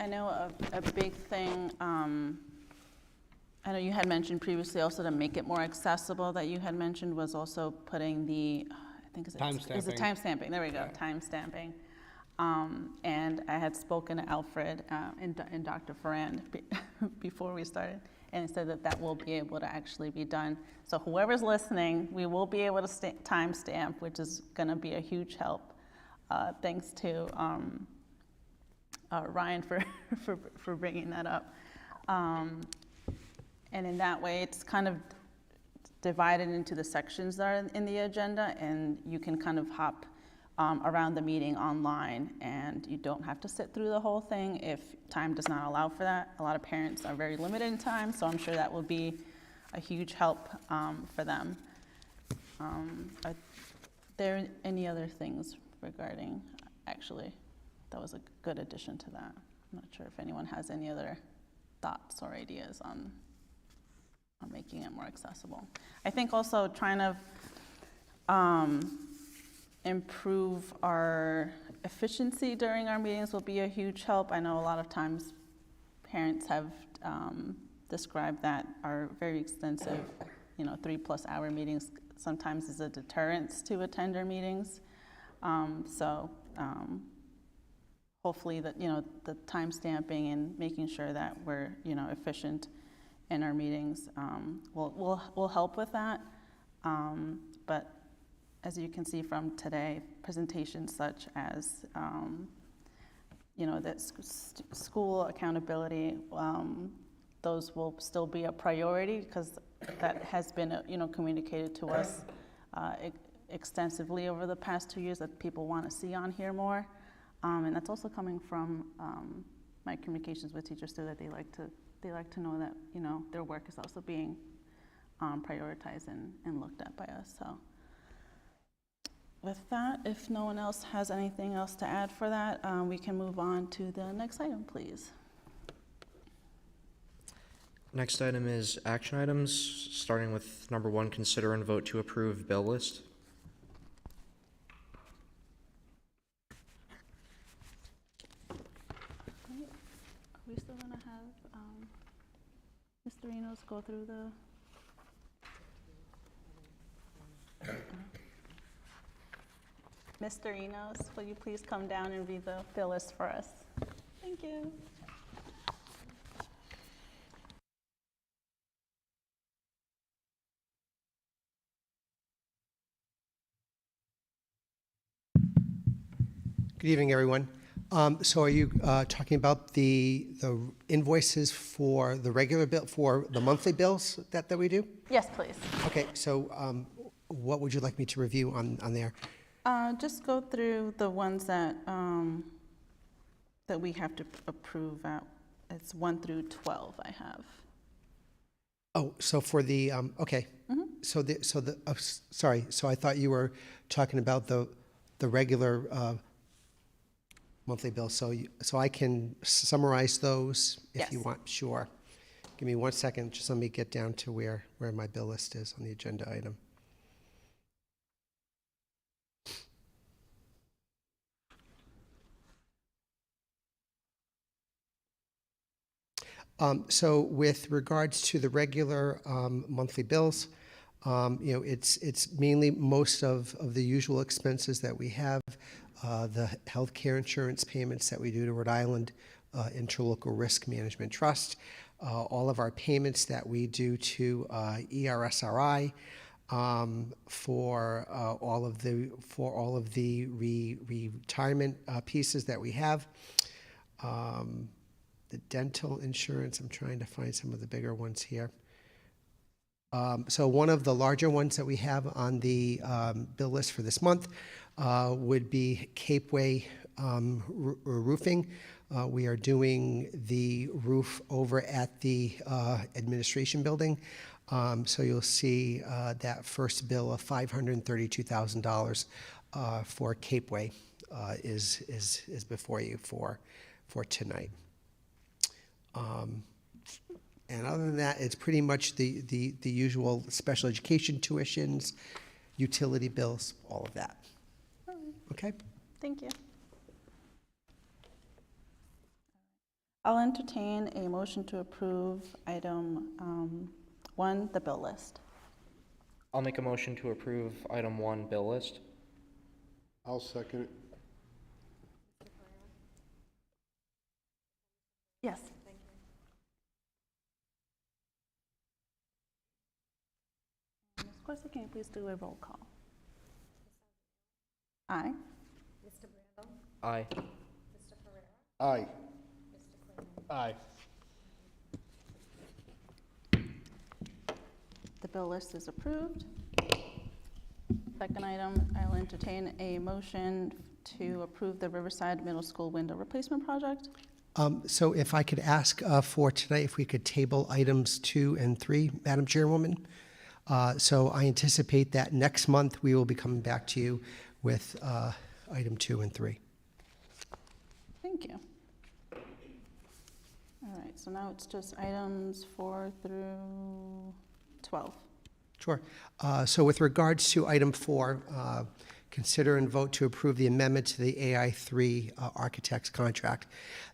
I know a big thing, I know you had mentioned previously also to make it more accessible that you had mentioned was also putting the, I think is it time stamping, there we go, time stamping. And I had spoken to Alfred and Dr. Ferrand before we started, and said that will be able to actually be done. So whoever's listening, we will be able to time stamp, which is gonna be a huge help. Thanks to Ryan for bringing that up. And in that way, it's kind of divided into the sections that are in the agenda, and you can kind of hop around the meeting online, and you don't have to sit through the whole thing if time does not allow for that. A lot of parents are very limited in time, so I'm sure that will be a huge help for them. Are there any other things regarding, actually, that was a good addition to that. I'm not sure if anyone has any other thoughts or ideas on making it more accessible. I think also trying to improve our efficiency during our meetings will be a huge help. I know a lot of times parents have described that our very extensive, 3+ hour meetings sometimes is a deterrence to attend our meetings. Hopefully that, the time stamping and making sure that we're, efficient in our meetings will help with that. But as you can see from today, presentations such as, that school accountability, those will still be a priority because that has been, communicated to us extensively over the past 2 years that people want to see on here more. And that's also coming from my communications with teachers too, that they like to know that, their work is also being prioritized and looked at by us. So with that, if no one else has anything else to add for that, we can move on to the next item, please. Next item is action items, starting with number 1, consider and vote to approve bill list. Are we still gonna have Mr. Enos go through the? Mr. Enos, will you please come down and read the bill list for us? Thank you. Good evening, everyone. So are you talking about the invoices for the regular bill, for the monthly bills that we do? Yes, please. Okay, so what would you like me to review on there? Just go through the ones that that we have to approve at. It's 1 through 12 I have. Oh, so for the, okay. So sorry, so I thought you were talking about the regular monthly bill. So I can summarize those if you Yes. want, sure. Give me 1 second, just let me get down to where my bill list is on the agenda item. So with regards to the regular monthly bills, it's mainly most of the usual expenses that we have, the healthcare insurance payments that we do to Rhode Island Interlocal Risk Management Trust, all of our payments that we do to ERSRI for all of the retirement pieces that we have. The dental insurance, I'm trying to find some of the bigger ones here. So one of the larger ones that we have on the bill list for this month would be Capeway Roofing. We are doing the roof over at the administration building. So you'll see that first bill of $532,000 for Capeway is before you for tonight. And other than that, it's pretty much the usual special education tuitions, utility bills, all of that. Okay? Thank you. I'll entertain a motion to approve item 1, the bill list. I'll make a motion to approve item 1, bill list. I'll second it. Yes. Ms. Corsi, can you please do a roll call? Aye. Mr. Brando, Aye. Mr. Ferrera, Aye. Mr. Quinn. Aye. The bill list is approved. Second item, I'll entertain a motion to approve the Riverside Middle School window replacement project. So if I could ask for tonight, if we could table items 2 and 3, Madam Chairwoman. So I anticipate that next month we will be coming back to you with item 2 and 3. Thank you. All right, so now it's just items 4 through 12. Sure. So with regards to item 4, consider and vote to approve the amendment to the AI3 architect's contract.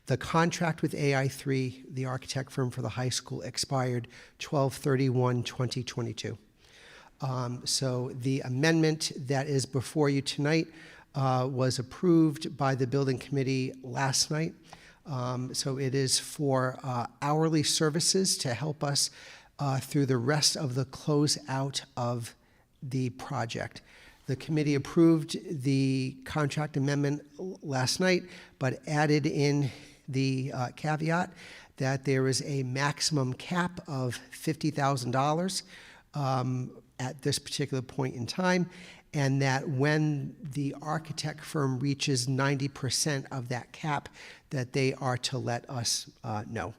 The contract with AI3, the architect firm for the high school, expired 12/31/2022. So the amendment that is before you tonight was approved by the building committee last night. So it is for hourly services to help us through the rest of the closeout of the project. The committee approved the contract amendment last night, but added in the caveat that there is a maximum cap of $50,000 at this particular point in time, and that when the architect firm reaches 90% of that cap, that they are to let us know.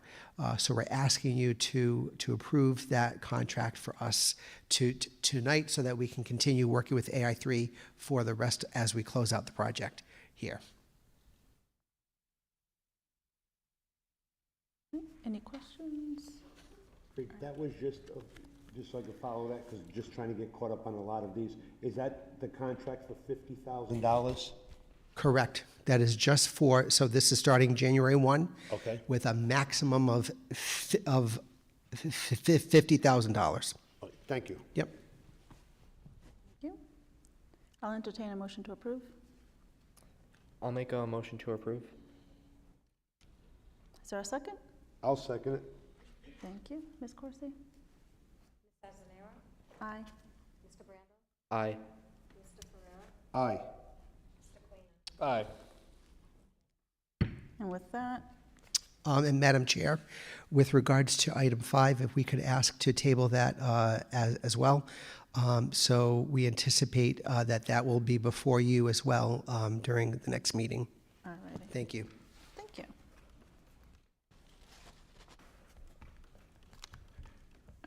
So we're asking you to approve that contract for us tonight so that we can continue working with AI3 for the rest as we close out the project here. Any questions? That was just so I could follow that, because just trying to get caught up on a lot of these. Is that the contract for $50,000? Correct. That is just for, so this is starting January 1. Okay. With a maximum of $50,000. Thank you. Yep. Thank you. I'll entertain a motion to approve. I'll make a motion to approve. Is there a second? I'll second it. Thank you. Ms. Corsi? Ms. Azenera, Aye. Mr. Brando, Aye. Mr. Ferrera, Aye. Mr. Quinn. Aye. And with that, And Madam Chair, with regards to item 5, if we could ask to table that as well. So we anticipate that will be before you as well during the next meeting. all righty. Thank you. Thank you.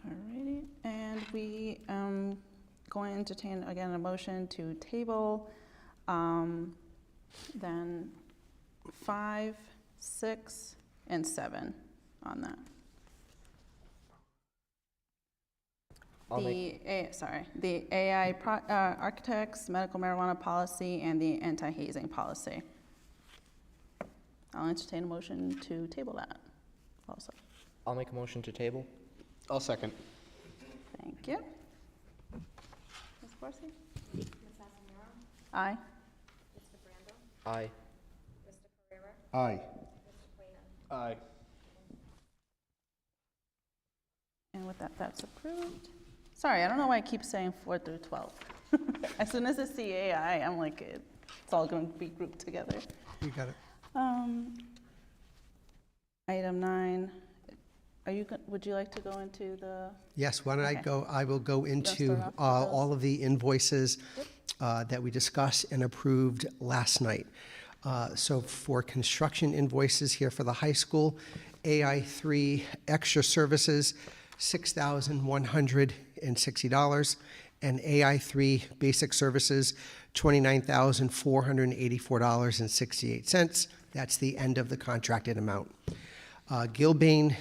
All righty, and we going to entertain again a motion to table then 5, 6, and 7 on that. The AI architects, medical marijuana policy, and the anti-hazing policy. I'll entertain a motion to table that also. I'll make a motion to table. I'll second. Thank you. Ms. Corsi? Ms. Asamero? Aye. Mr. Brando? Aye. Mr. Ferrera? Aye. Mr. Queen. Aye. And with that, that's approved. Sorry, I don't know why I keep saying 4 through 12. As soon as it's CAI, I'm like, it's all going to be grouped together. You got it. Item 9, would you like to go into the, Yes, why don't I Okay. go, I will go into start off with all of the invoices that we discussed and approved last night. So for construction invoices here for the high school, AI3 extra services, $6,160, and AI3 basic services, $29,484.68. That's the end of the contracted amount. Gilbane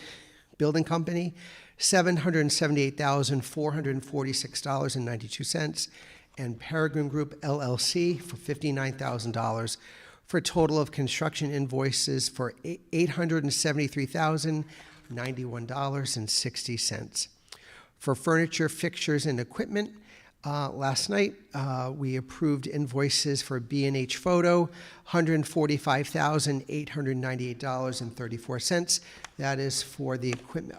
Building Company, $778,446.92, and Peregrine Group LLC for $59,000, for a total of construction invoices for $873,091.60. For furniture, fixtures, and equipment, last night we approved invoices for B&H Photo, $145,898.34. That is for the equipment,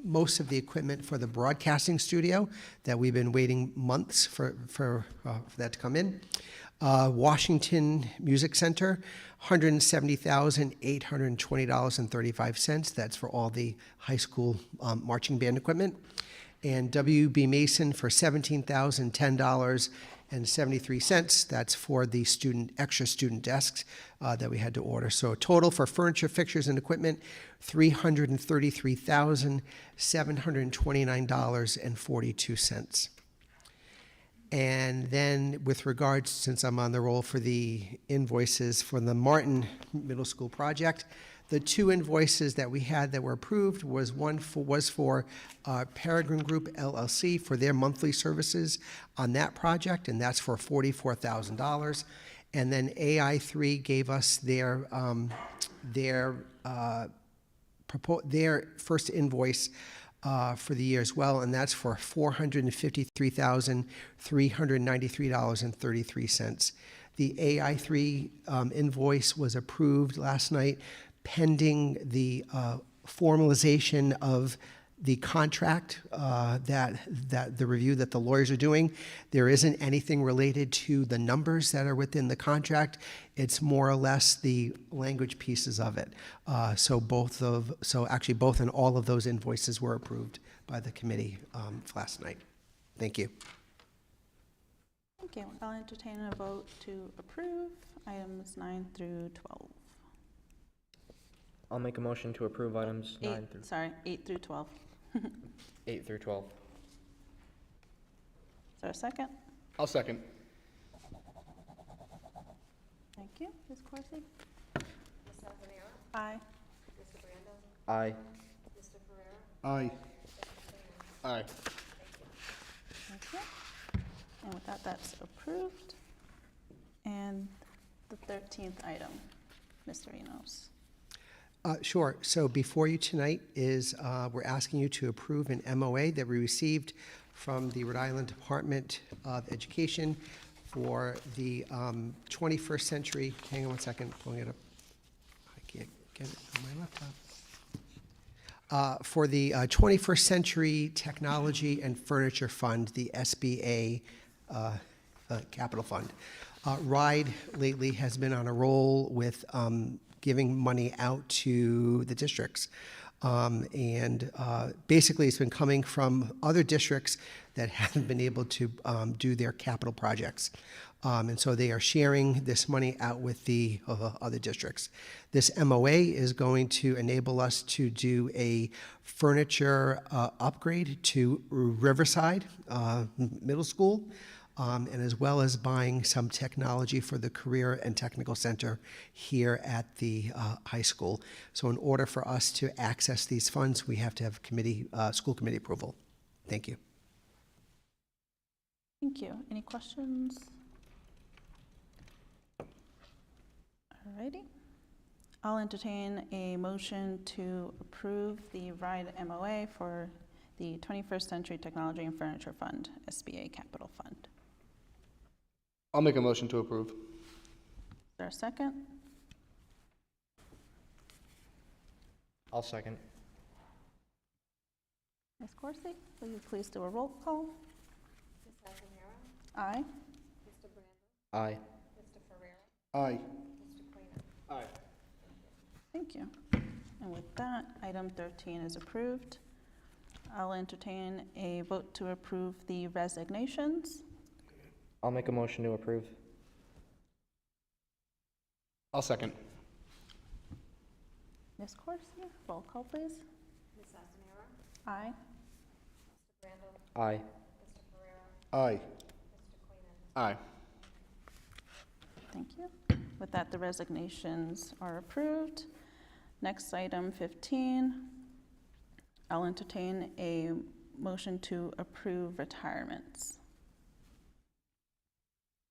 most of the equipment for the broadcasting studio that we've been waiting months for that to come in. Washington Music Center, $170,820.35. That's for all the high school marching band equipment. And WB Mason for $17,010.73. That's for the extra student desks that we had to order. So a total for furniture, fixtures, and equipment, $333,729.42. And then with regards, since I'm on the roll for the invoices for the Martin Middle School project, the 2 invoices that we had that were approved was for Peregrine Group LLC for their monthly services on that project, and that's for $44,000. And then AI3 gave us their first invoice for the year as well, and that's for $453,393.33. The AI3 invoice was approved last night, pending the formalization of the contract, that the review that the lawyers are doing. There isn't anything related to the numbers that are within the contract. It's more or less the language pieces of it. So both and all of those invoices were approved by the committee last night. Thank you. thank you. I'll entertain a vote to approve items 9 through 12. I'll make a motion to approve items 8 through 12. 8 through 12. Is there a second? I'll second. Thank you. Ms. Corsi? Ms. Asamero? Aye. Mr. Brando? Aye. Mr. Ferrera? Aye. Aye. Thank you. And with that, that's approved. And the 13th item, Mr. Enos. Sure. So before you tonight is we're asking you to approve an MOA that we received from the Rhode Island Department of Education for the 21st century. Hang on one second, pulling it up. I can't get it on my laptop. For the 21st Century Technology and Furniture Fund, the SBA Capital Fund. RIDE lately has been on a roll with giving money out to the districts. Basically, it's been coming from other districts that haven't been able to do their capital projects. And so they are sharing this money out with the other districts. This MOA is going to enable us to do a furniture upgrade to Riverside Middle School, and as well as buying some technology for the Career and Technical Center here at the high school. So in order for us to access these funds, we have to have school committee approval. Thank you. Thank you. Any questions? Alrighty. I'll entertain a motion to approve the RIDE MOA for the 21st Century Technology and Furniture Fund, SBA Capital Fund. I'll make a motion to approve. Is there a second? I'll second. Ms. Corsi, will you please do a roll call? Ms. Aguilera? Aye. Mr. Brando? Aye. Mr. Ferrera? Aye. Mr. Queen? Aye. Thank you. And with that, item 13 is approved. I'll entertain a vote to approve the resignations. I'll make a motion to approve. I'll second. Ms. Corsi, roll call, please. Ms. Aguilera? Aye. Mr. Brando? Aye. Mr. Ferrera? Aye. Mr. Queen? Aye. Thank you. With that, the resignations are approved. Next, item 15. I'll entertain a motion to approve retirements.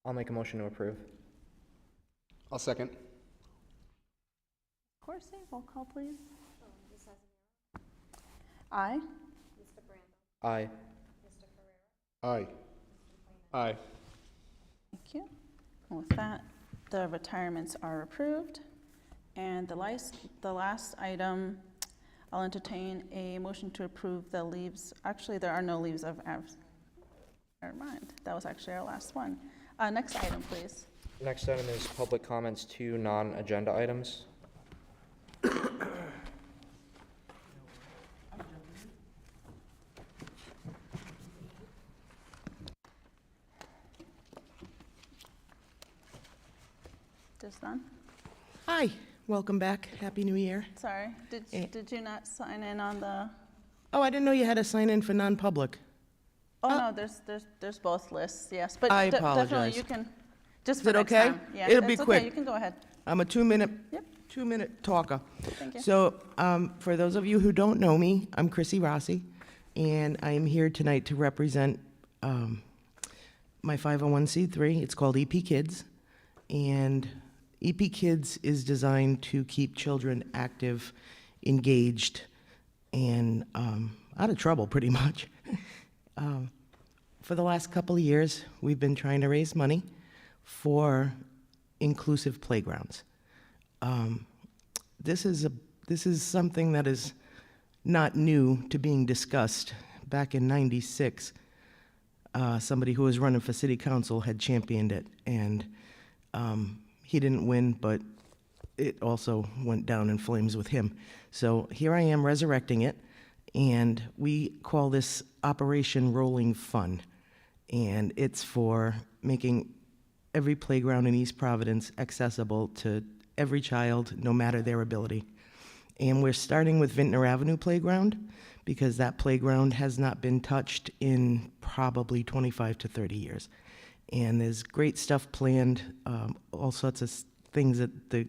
I'll make a motion to approve. I'll second. Corsi, roll call, please. Ms. Aguilera? Aye. Mr. Brando? Aye. Mr. Ferrera? Aye. Aye. Thank you. And with that, the retirements are approved. And the last item, I'll entertain a motion to approve the leaves. Actually, there are no leaves of absence. Never mind. That was actually our last one. Next item, please. Next item is public comments to non-agenda items. Just done? Hi, welcome back. Happy New Year. Sorry, did you not sign in on the, Oh, I didn't know you had to sign in for non-public. oh, no, there's both lists, yes. But I definitely apologize. you can, just Is for it next okay? time. Yeah, It'll be that's okay. quick. You can go ahead. I'm a two-minute Yep. talker. Thank you. So, for those of you who don't know me, I'm Chrissy Rossi, and I am here tonight to represent my 501c3. It's called EP Kids, and EP Kids is designed to keep children active, engaged, and out of trouble, pretty much. For the last couple of years, we've been trying to raise money for inclusive playgrounds. This is something that is not new to being discussed. Back in '96, somebody who was running for city council had championed it, and he didn't win, but it also went down in flames with him. So here I am resurrecting it, and we call this Operation Rolling Fun. And it's for making every playground in East Providence accessible to every child, no matter their ability. And we're starting with Vintner Avenue Playground, because that playground has not been touched in probably 25 to 30 years. And there's great stuff planned, all sorts of things that the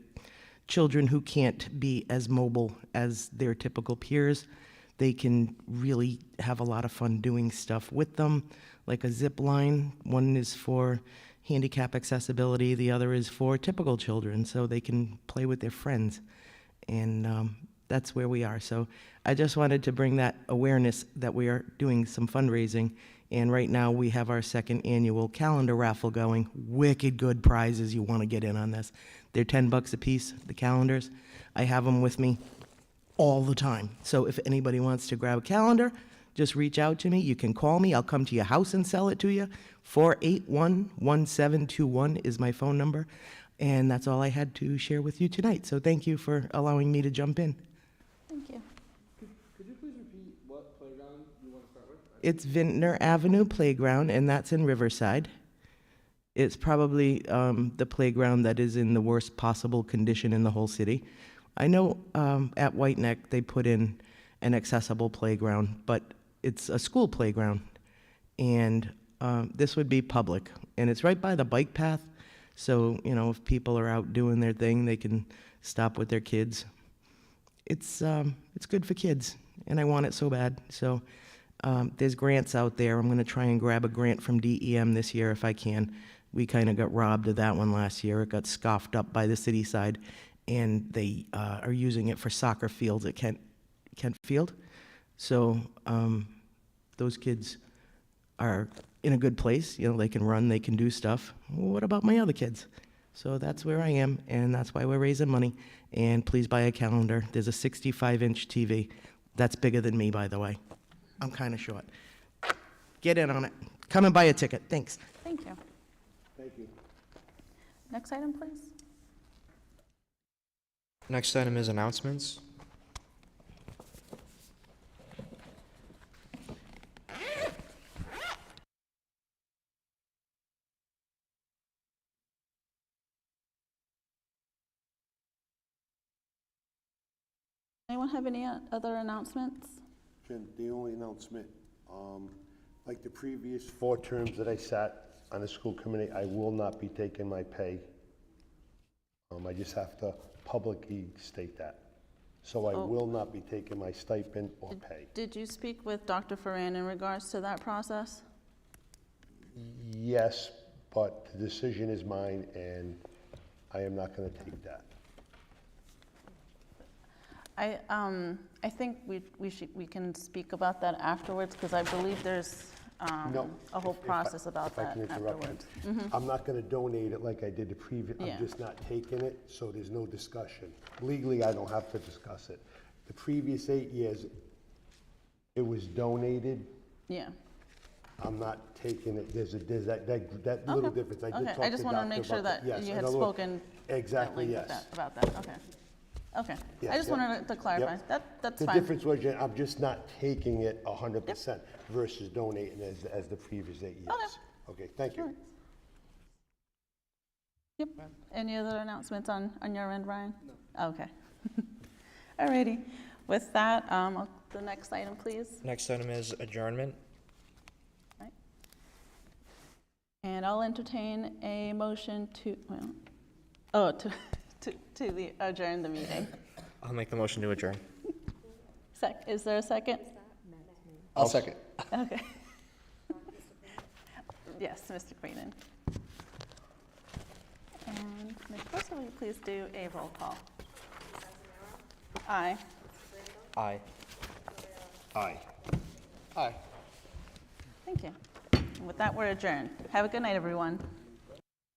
children who can't be as mobile as their typical peers, they can really have a lot of fun doing stuff with them, like a zip line. One is for handicap accessibility, the other is for typical children, so they can play with their friends. And that's where we are. So I just wanted to bring that awareness that we are doing some fundraising. And right now we have our second annual calendar raffle going. Wicked good prizes. You want to get in on this. They're $10 a piece, the calendars. I have them with me all the time. So if anybody wants to grab a calendar, just reach out to me. You can call me. I'll come to your house and sell it to you. 481-1721 is my phone number. And that's all I had to share with you tonight. So thank you for allowing me to jump in. Thank you. Could you please repeat what playground you want to start with? It's Vintner Avenue Playground, and that's in Riverside. It's probably the playground that is in the worst possible condition in the whole city. I know at White Neck they put in an accessible playground, but it's a school playground, and this would be public, and it's right by the bike path. So, you know, if people are out doing their thing, they can stop with their kids. It's good for kids, and I want it so bad. So there's grants out there. I'm going to try and grab a grant from DEM this year if I can. We kind of got robbed of that one last year. It got scoffed up by the city side, and they are using it for soccer fields at Kent Field. So those kids are in a good place. You know, they can run, they can do stuff. What about my other kids? So that's where I am, and that's why we're raising money. And please buy a calendar. There's a 65-inch TV. That's bigger than me, by the way. I'm kind of short. Get in on it. Come and buy a ticket. Thanks. Thank you. Thank you. Next item, please. Next item is announcements. Anyone have any other announcements? Jen, the only announcement, like the previous 4 terms that I sat on the school committee, I will not be taking my pay. I just have to publicly state that. So I will not be taking my stipend or pay. Did you speak with Dr. Ferran in regards to that process? Yes, but the decision is mine, and I am not going to take that. I think we can speak about that afterwards, because I believe there's No, a whole if I- process about if I that can interrupt you. afterwards. I'm not going to donate it like I did the previous, Yeah. I'm just not taking it, so there's no discussion. Legally, I don't have to discuss it. The previous 8 years, it was donated. Yeah. I'm not taking it, there's that little Okay. difference. I did Okay, talk I to just wanted to Doctor make sure about that yes, you in had other words- spoken Exactly, at length yes. about that, okay. Okay, Yes, I just yep. wanted to clarify, Yep. that's The fine. difference was, Jen, I'm just not taking it 100% versus donating as the previous 8 years. Okay, thank you. Yep, any other announcements on your end, Ryan? No. Okay. Alrighty, with that, the next item, please. Next item is adjournment. Right. And I'll entertain a motion to, to adjourn the meeting. I'll make the motion to adjourn. Is there a second? I'll second. Okay. Yes, Mr. Queenan. And Ms. Bristol, will you please do a roll call? Aye. Aye. Aye. Aye. Thank you. And with that, we're adjourned. Have a good night, everyone.